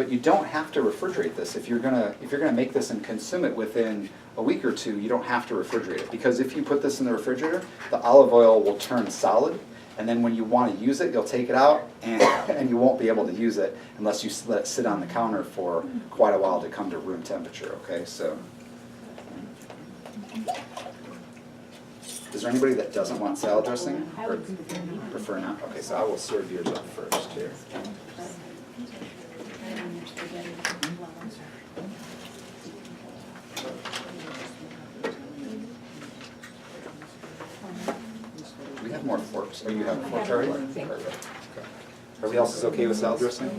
you don't have to refrigerate this. If you're gonna make this and consume it within a week or two, you don't have to refrigerate it, because if you put this in the refrigerator, the olive oil will turn solid. And then when you want to use it, you'll take it out, and you won't be able to use it unless you let it sit on the counter for quite a while to come to room temperature, okay? So, is there anybody that doesn't want salad dressing, or prefer not? Okay, so I will serve yours up first here. We have more forks. Oh, you have a fork, Terry? Perfect. Okay. Everybody else is okay with salad dressing?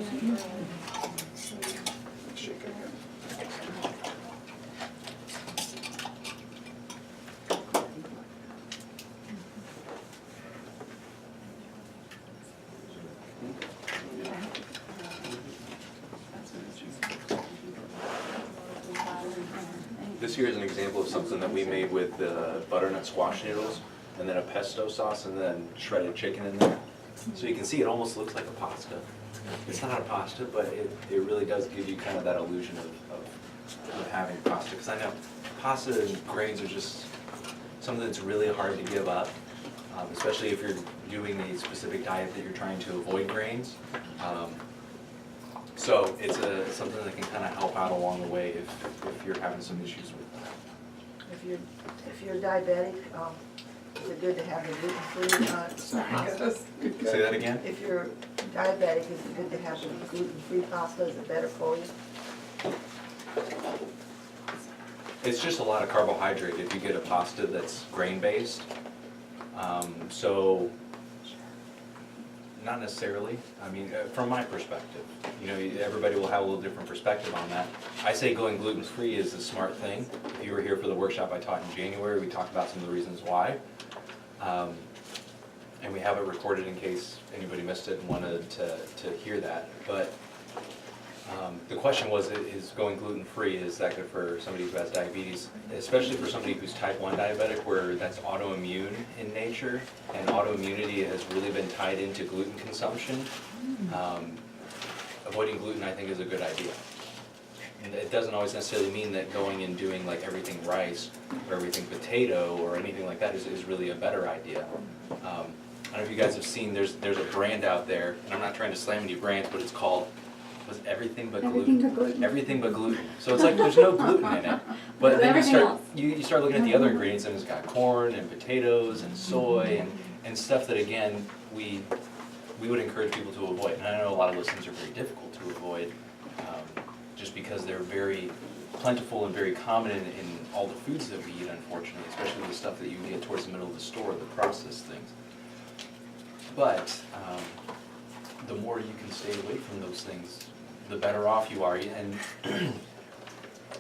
Shake it again. This here is an example of something that we made with the butternut squash noodles, and then a pesto sauce, and then shredded chicken in there. So you can see it almost looks like a pasta. It's not a pasta, but it really does give you kind of that illusion of having pasta. Because I know pasta and grains are just something that's really hard to give up, especially if you're doing a specific diet that you're trying to avoid grains. So it's something that can kind of help out along the way if you're having some issues with that. If you're diabetic, is it good to have the gluten-free pasta? Say that again? If you're diabetic, is it good to have the gluten-free pasta? Is it better for you? It's just a lot of carbohydrate if you get a pasta that's grain-based. So, not necessarily. I mean, from my perspective, you know, everybody will have a little different perspective on that. I say going gluten-free is the smart thing. If you were here for the workshop I taught in January, we talked about some of the reasons why. And we have it recorded in case anybody missed it and wanted to hear that. But the question was, is going gluten-free, is that good for somebody who has diabetes? Especially for somebody who's type 1 diabetic, where that's autoimmune in nature, and autoimmunity has really been tied into gluten consumption. Avoiding gluten, I think, is a good idea. And it doesn't always necessarily mean that going and doing like everything rice or everything potato or anything like that is really a better idea. I don't know if you guys have seen, there's a brand out there, and I'm not trying to slam any brands, but it's called, was it Everything But Gluten? Everything but gluten. Everything But Gluten. So it's like there's no gluten in it. But then you start looking at the other ingredients, and it's got corn and potatoes and soy and stuff that, again, we would encourage people to avoid. And I know a lot of those things are very difficult to avoid, just because they're very plentiful and very common in all the foods that we eat, unfortunately, especially the stuff that you get towards the middle of the store, the processed things. But the more you can stay away from those things, the better off you are. And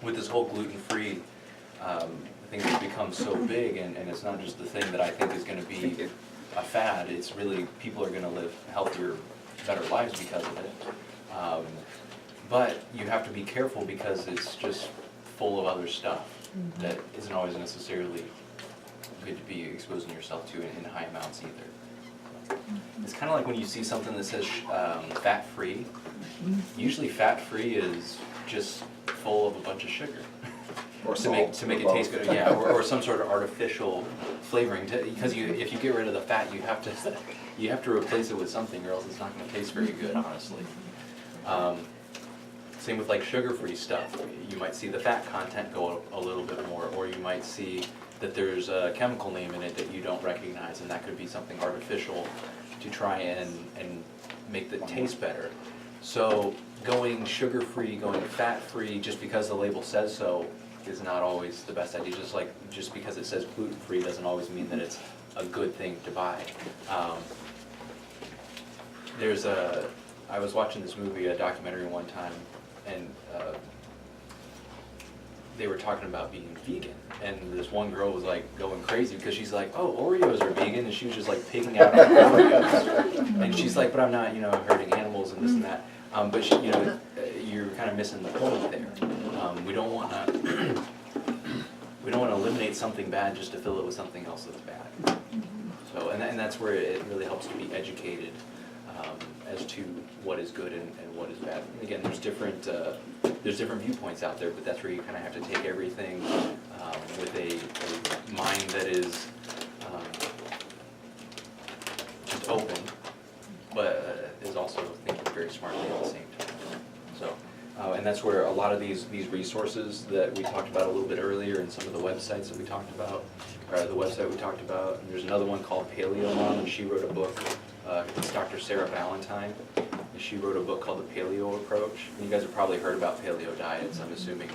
with this whole gluten-free thing that's become so big, and it's not just the thing that I think is going to be a fad, it's really, people are going to live healthier, better lives because of it. But you have to be careful because it's just full of other stuff that isn't always necessarily good to be exposing yourself to in high amounts either. It's kind of like when you see something that says fat-free. Usually fat-free is just full of a bunch of sugar. Or to make it taste good, yeah, or some sort of artificial flavoring. Because if you get rid of the fat, you have to replace it with something, or else it's not going to taste very good, honestly. Same with like sugar-free stuff. You might see the fat content go a little bit more, or you might see that there's a chemical name in it that you don't recognize, and that could be something artificial to try and make it taste better. So going sugar-free, going fat-free, just because the label says so, is not always the best idea. Just because it says gluten-free doesn't always mean that it's a good thing to buy. I was watching this movie, a documentary one time, and they were talking about being vegan, and this one girl was like going crazy because she's like, oh, Oreos are vegan, and she was just like picking out Oreos, and she's like, but I'm not, hurting animals and this and that, but she, you're kind of missing the point there. We don't want to eliminate something bad just to fill it with something else that's bad. So, and that's where it really helps to be educated as to what is good and what is bad. And again, there's different viewpoints out there, but that's where you kind of have to take everything with a mind that is just open, but is also thinking very smartly at the same time. So, and that's where a lot of these resources that we talked about a little bit earlier, and some of the websites that we talked about, or the website we talked about. And there's another one called Paleo Mom, and she wrote a book. It's Dr. Sarah Valentine. And she wrote a book called The Paleo Approach. And you guys have probably heard about paleo diets, I'm assuming.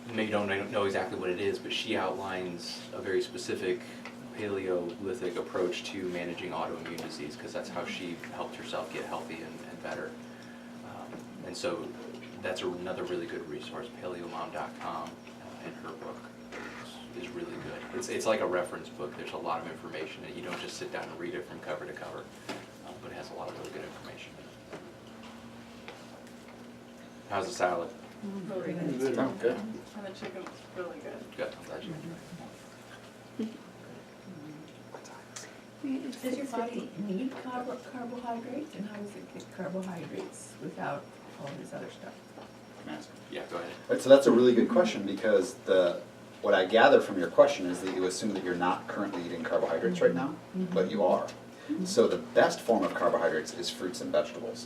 Maybe you don't know exactly what it is, but she outlines a very specific Paleolithic approach to managing autoimmune disease, because that's how she helped herself get healthy and better. And so that's another really good resource, paleomom.com, and her book is really good. It's like a reference book. There's a lot of information, and you don't just sit down and read it from cover to cover, but it has a lot of really good information in it. How's the salad? Really good. Good. And the chicken was really good. Good, I'm glad you enjoyed it. Does your body need carbohydrates, and how does it get carbohydrates without all this other stuff? Yeah, go ahead. Right, so that's a really good question, because what I gather from your question is that you assume that you're not currently eating carbohydrates right now, but you are. So the best form of carbohydrates is fruits and vegetables.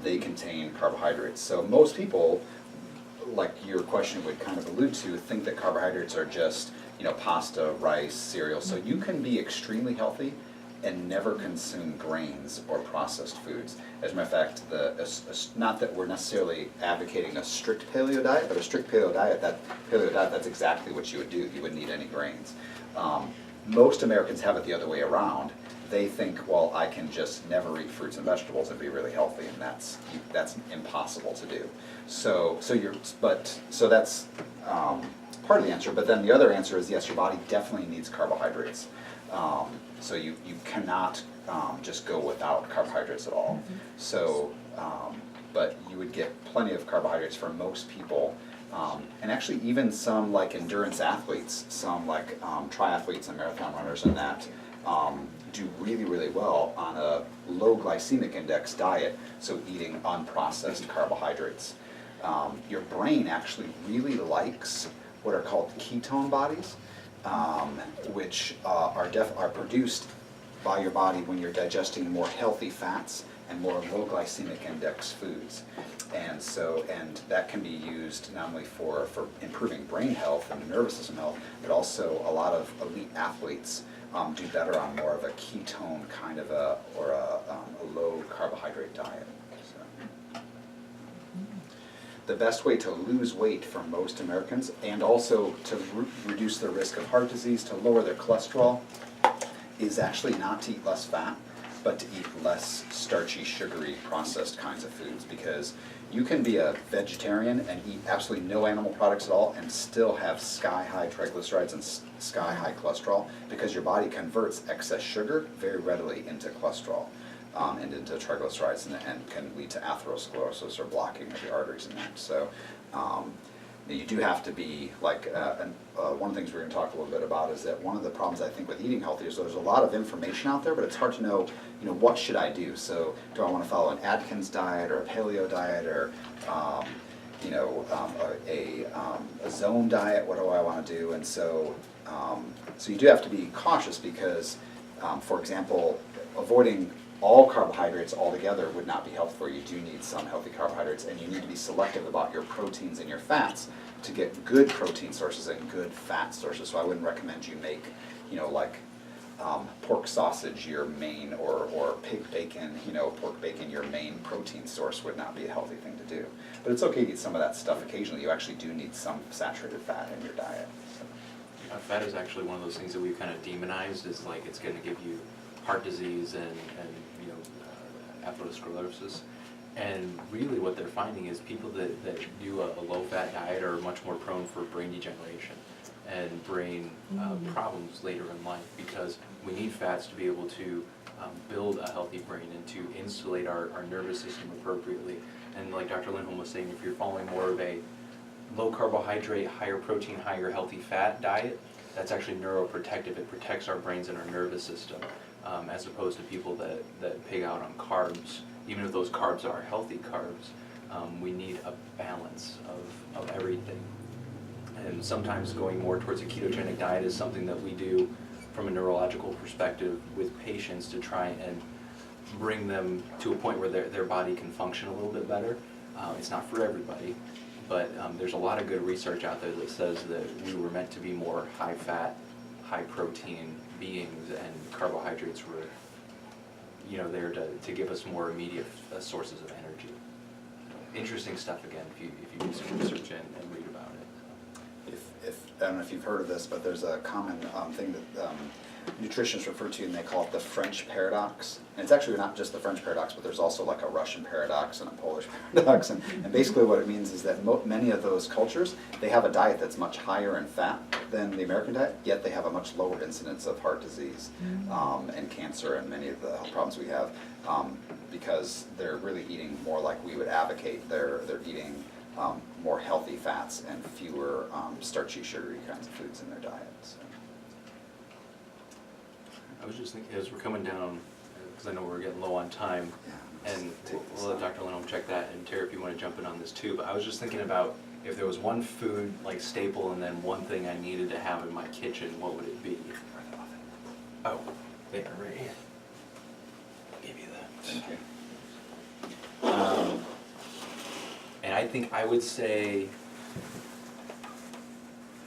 They contain carbohydrates. So most people, like your question would kind of allude to, think that carbohydrates are just, pasta, rice, cereal. So you can be extremely healthy and never consume grains or processed foods. As a matter of fact, not that we're necessarily advocating a strict paleo diet, but a strict paleo diet, that's exactly what you would do. You wouldn't eat any grains. Most Americans have it the other way around. They think, well, I can just never eat fruits and vegetables and be really healthy, and that's part of the answer, but then the other answer is yes, your body definitely needs carbohydrates. So you cannot just go without carbohydrates at all. So, but you would get plenty of carbohydrates for most people. And actually even some like endurance athletes, some like triathletes and marathon runners and that, do really, really well on a low glycemic index diet, so eating unprocessed carbohydrates. Your brain actually really likes what are called ketone bodies, which are produced by your body when you're digesting more healthy fats and more low glycemic index foods. And so, and that can be used not only for improving brain health and nervous system health, but also a lot of elite athletes do better on more of a ketone kind of a low carbohydrate diet. So. The best way to lose weight for most Americans, and also to reduce their risk of heart disease, to lower their cholesterol, is actually not to eat less fat, but to eat less starchy, sugary, processed kinds of foods. Because you can be a vegetarian and eat absolutely no animal products at all and still have sky-high triglycerides and sky-high cholesterol, because your body converts excess sugar very readily into cholesterol and into triglycerides, and can lead to atherosclerosis or blocking of the arteries and that. So you do have to be like, one of the things we're going to talk a little bit about is that one of the problems I think with eating healthy is there's a lot of information out there, but it's hard to know, what should I do? So do I want to follow an Atkins diet or a paleo diet or, a zone diet? What do I want to do? And so, so you do have to be cautious because, for example, avoiding all carbohydrates altogether would not be helpful. You do need some healthy carbohydrates, and you need to be selective about your proteins and your fats to get good protein sources and good fat sources. So I wouldn't recommend you make, pork sausage your main, or pig bacon, pork bacon your main protein source would not be a healthy thing to do. But it's okay to eat some of that stuff occasionally. You actually do need some saturated fat in your diet. So. Fat is actually one of those things that we've kind of demonized, is like it's going to give you heart disease and atherosclerosis. And really what they're finding is people that do a low-fat diet are much more prone for brain degeneration and brain problems later in life, because we need fats to be able to build a healthy brain and to insulate our nervous system appropriately. And like Dr. Lindholm was saying, if you're following more of a low carbohydrate, higher protein, higher healthy fat diet, that's actually neuroprotective. It protects our brains and our nervous system, as opposed to people that pig out on carbs. Even if those carbs are healthy carbs, we need a balance of everything. And sometimes going more towards a ketogenic diet is something that we do from a neurological perspective with patients to try and bring them to a point where their body can function a little bit better. It's not for everybody, but there's a lot of good research out there that says that we were meant to be more high-fat, high-protein beings, and carbohydrates were there to give us more immediate sources of energy. Interesting stuff, again, if you do some research and read about it. I don't know if you've heard of this, but there's a common thing that nutritionists refer to, and they call it the French paradox. And it's actually not just the French paradox, but there's also like a Russian paradox and a Polish paradox. And basically what it means is that many of those cultures, they have a diet that's much higher in fat than the American diet, yet they have a much lower incidence of heart disease and cancer and many of the health problems we have, because they're really eating more like we would advocate. They're eating more healthy fats and fewer starchy, sugary kinds of foods in their diet. So. I was just thinking, as we're coming down, because I know we're getting low on time, and we'll let Dr. Lindholm check that, and Tara, if you want to jump in on this too, but I was just thinking about if there was one food, like staple, and then one thing I needed to have in my kitchen, what would it be? Oh, there, right here. I'll give you that. Thank you. And I think I would say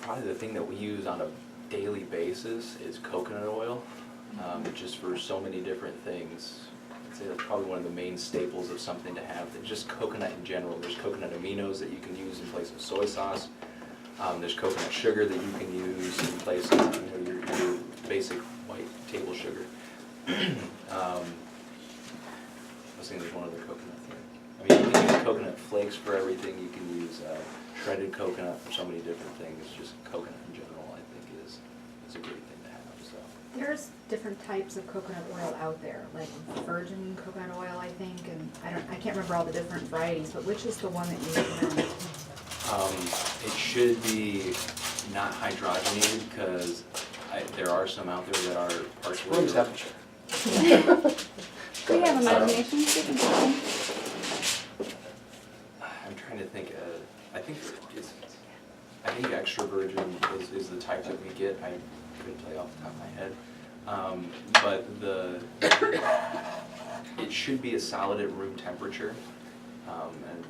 probably the thing that we use on a daily basis is coconut oil, just for so many different things. I'd say that's probably one of the main staples of something to have. Just coconut in general. There's coconut aminos that you can use in place of soy sauce. There's coconut sugar that you can use in place of your basic white table sugar. I was thinking there's one other coconut thing. I mean, you can use coconut flakes for everything. You can use shredded coconut for so many different things. Just coconut in general, I think, is a great thing to have. So. There's different types of coconut oil out there, like virgin coconut oil, I think, and I can't remember all the different varieties, but which is the one that you recommend? It should be not hydrogenated because there are some out there that are partially. Room temperature. Do you have imagination? I'm trying to think. I think extra virgin is the type that we get. I couldn't tell you off the top of my head. But it should be a solid at room temperature, and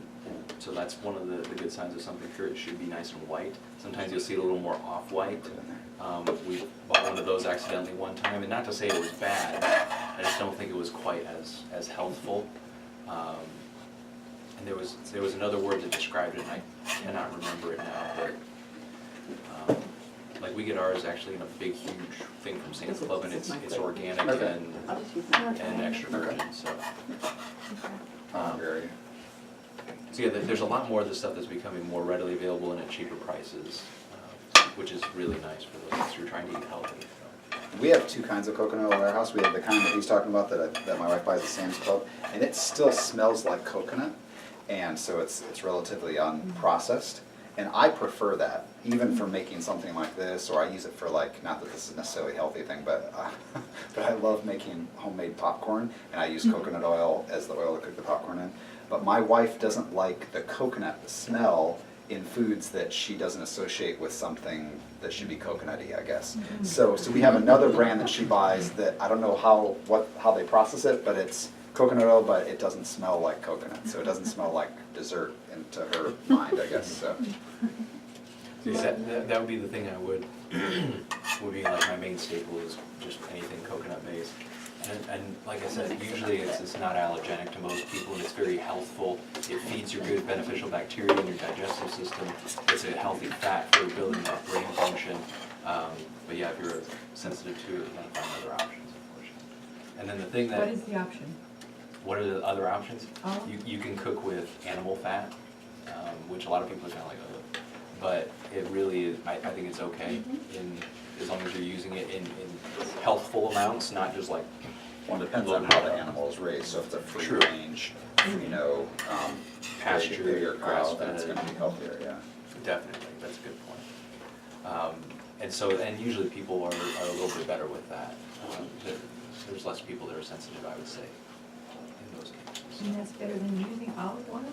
so that's one of the good signs of something pure. It should be nice and white. Sometimes you'll see it a little more off-white. We bought one of those accidentally one time, and not to say it was bad, I just don't think it was quite as healthful. And there was another word that described it, and I cannot remember it now, but like we get ours actually in a big, huge thing from Sam's Club, and it's organic Okay. and extra virgin, so. Very. So yeah, there's a lot more of the stuff that's becoming more readily available and at cheaper prices, which is really nice for those who are trying to eat healthy. We have two kinds of coconut oil at our house. We have the kind that he's talking about that my wife buys at Sam's Club, and it still smells like coconut, and so it's relatively unprocessed. And I prefer that, even for making something like this, or I use it for like, not that this is necessarily a healthy thing, but I love making homemade popcorn, and I use coconut oil as the oil to cook the popcorn in. But my wife doesn't like the coconut smell in foods that she doesn't associate with something that should be coconutty, I guess. So we have another brand that she buys that I don't know how they process it, but it's coconut oil, but it doesn't smell like coconut, so it doesn't smell like dessert into her mind, I guess. So That would be the thing I would be like my main staple is just anything coconut based. And like I said, usually it's not allergenic to most people, and it's very healthful. It feeds your good beneficial bacteria in your digestive system. It's a healthy fat for building that brain function. But yeah, if you're sensitive to it, you can find other options, unfortunately. And then the thing that... What is the option? What are the other options? Oh. You can cook with animal fat, which a lot of people are kind of like, oh. But it really is, I think it's okay as long as you're using it in healthful amounts, not just like... well, it depends on how the animal is raised. So if it's a free range, pasture, bigger cow, then grass-fed. it's going to be healthier. Yeah. Definitely, that's a good point. And usually people are a little bit better with that. There's less people that are sensitive, I would say, in those cases. And that's better than using olive oil?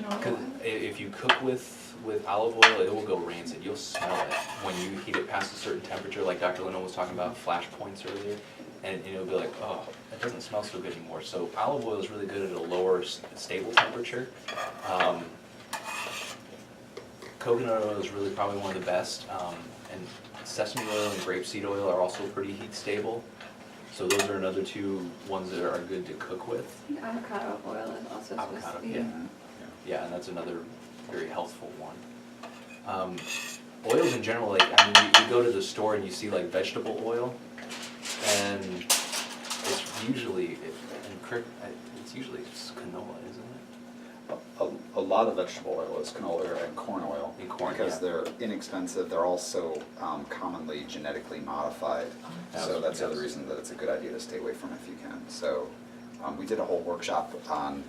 Because if you cook with olive oil, it will go rancid. You'll smell it when you heat it past a certain temperature, like Dr. Lindholm was talking about flash points earlier, and it'll be like, oh, it doesn't smell so good anymore. So olive oil is really good at a lower stable temperature. Coconut oil is really probably one of the best, and sesame oil and grapeseed oil are also pretty heat stable. So those are another two ones that are good to cook with. I think avocado oil is also supposed to Avocado, be. yeah. Yeah, and that's another very healthful one. Oils in general, like, I mean, you go to the store and you see like vegetable oil, and it's usually, just canola, isn't it? A lot of vegetable oil is canola and corn oil And corn, because yeah. they're inexpensive. They're also commonly genetically modified, so that's the other reason that it's a good idea to stay away from if you can. So we did a whole workshop on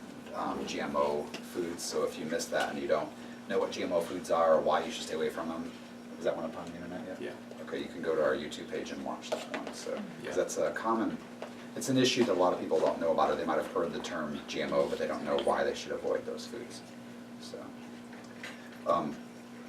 GMO foods. So if you missed that and you don't know what GMO foods are or why you should stay away from them, is that one up on the internet yet? Yeah. Okay, you can go to our YouTube page and watch that one. So 'cause Yeah. that's a common. It's an issue that a lot of people don't know about, or they might have heard the term GMO, but they don't know why they should avoid those foods. So, part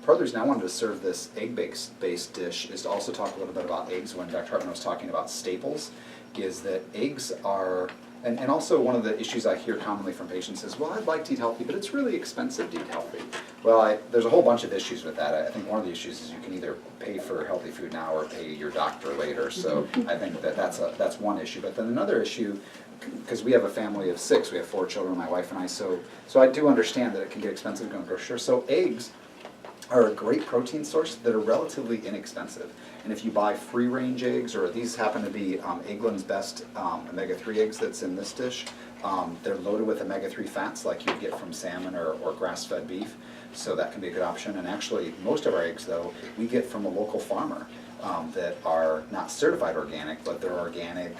of the reason I wanted to serve this egg-based dish is to also talk a little bit about eggs. When Dr. Hartman was talking about staples, is that eggs are, and also one of the issues I hear commonly from patients is, well, I'd like to eat healthy, but it's really expensive to eat healthy. Well, there's a whole bunch of issues with that. I think one of the issues is you can either pay for healthy food now or pay your doctor later. So I think that's one issue. But then another issue, because we have a family of 6, we have 4 children, my wife and I, so I do understand that it can get expensive to go to the grocery store. So eggs are a great protein source that are relatively inexpensive. And if you buy free-range eggs, or these happen to be England's best omega-3 eggs that's in this dish, They're loaded with omega-3 fats like you get from salmon or grass-fed beef, so that can be a good option. And actually, most of our eggs, though, we get from a local farmer that are not certified organic, but they're organic,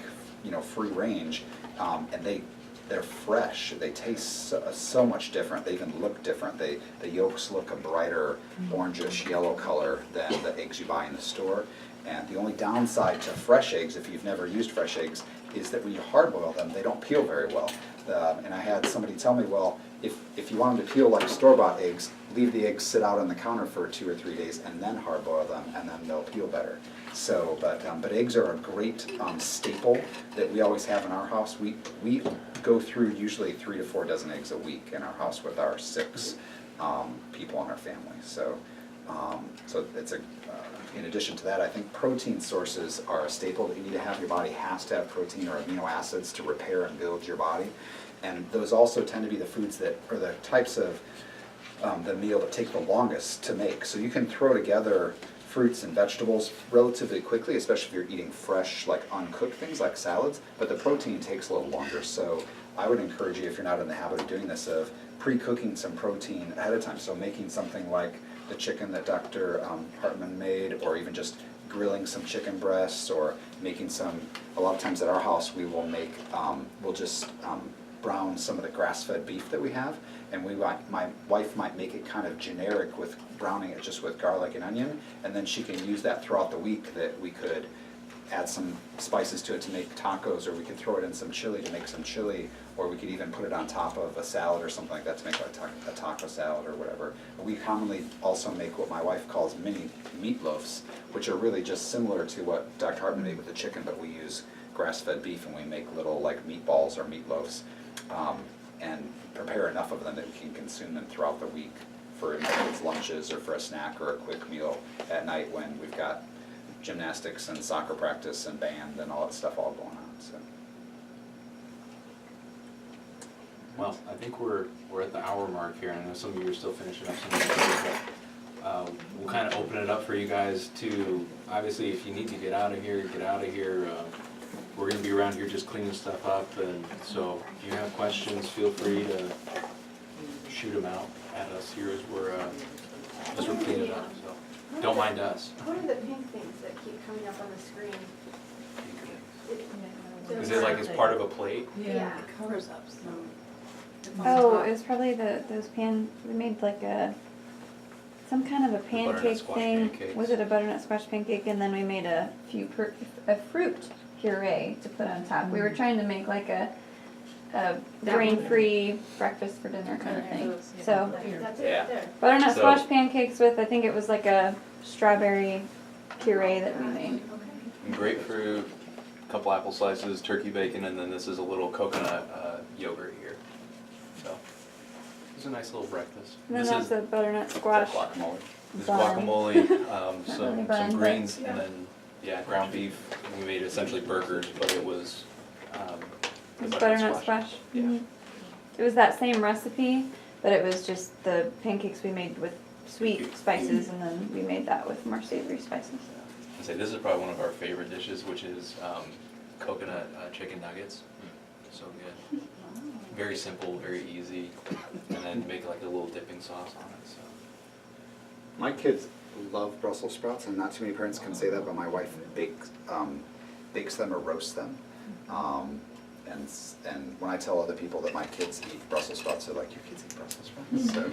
free range, and they're fresh. They taste so much different. They even look different. The yolks look a brighter orangish yellow color than the eggs you buy in the store. And the only downside to fresh eggs, if you've never used fresh eggs, is that when you hard boil them, they don't peel very well. And I had somebody tell me, well, if you want them to peel like store-bought eggs, leave the eggs sit out on the counter for 2 or 3 days and then hard boil them, and then they'll peel better. So, but eggs are a great staple that we always have in our house. We go through usually 3 to 4 dozen eggs a week in our house with our 6 people in our family. So it's in addition to that, I think protein sources are a staple that you need to have. Your body has to have protein or amino acids to repair and build your body. And those also tend to be the foods that, or the types of the meal that take the longest to make. So you can throw together fruits and vegetables relatively quickly, especially if you're eating fresh, like uncooked things like salads, but the protein takes a little longer. So I would encourage you, if you're not in the habit of doing this, of pre-cooking some protein ahead of time. So making something like the chicken that Dr. Hartman made, or even just grilling some chicken breasts, or making some, a lot of times at our house we will make, we'll just brown some of the grass-fed beef that we have, and my wife might make it kind of generic with browning it just with garlic and onion, and then she can use that throughout the week, that we could add some spices to it to make tacos, or we could throw it in some chili to make some chili, or we could even put it on top of a salad or something like that to make a taco salad or whatever. We commonly also make what my wife calls mini meatloafs, which are really just similar to what Dr. Hartman made with the chicken, but we use grass-fed beef and we make little like meatballs or meatloafs, and prepare enough of them that we can consume them throughout the week for kids' lunches or for a snack or a quick meal at night when we've got gymnastics and soccer practice and band and all that stuff all going on. So. Well, I think we're at the hour mark here, and I know some of you are still finishing up some of the but we'll kind of open it up for you guys to, obviously, if you need to get out of here, get out of here. We're going to be around here just cleaning stuff up, and so if you have questions, feel free to shoot them out at us here as we're cleaning up. So don't mind us. What are the pink things that keep coming up on the screen? Is it like it's part of a plate? Yeah. It covers up some. Oh, it was probably we made like some kind of a butternut pancake squash thing. pancakes. Was it a butternut squash pancake? And then we made a fruit puree to put on top. We were trying to make like a grain-free breakfast for dinner kind of thing. So That's Yeah. it there. butternut So- squash pancakes with, I think it was like a strawberry puree that we made. Grapefruit, a couple apple slices, turkey bacon, and then this is a little coconut yogurt here. So it's a nice little breakfast. And then This that's is a butternut squash. Guacamole. this bun. guacamole, Really some bun, but- greens, Yeah. and then ground beef. We made essentially burgers, but it was It was butternut squash. Yeah. Mhm. It was that same recipe, but it was just the pancakes we made with sweet spices, and then we made that with more savory spices. I'd say this is probably one of our favorite dishes, which is coconut chicken nuggets. So good. Very simple, very easy, and then make like a little dipping sauce on it. So. My kids love Brussels sprouts, and not too many parents can say that, but my wife bakes them or roasts them. And when I tell other people that my kids eat Brussels sprouts, they're like, "Your kids eat Brussels sprouts?" So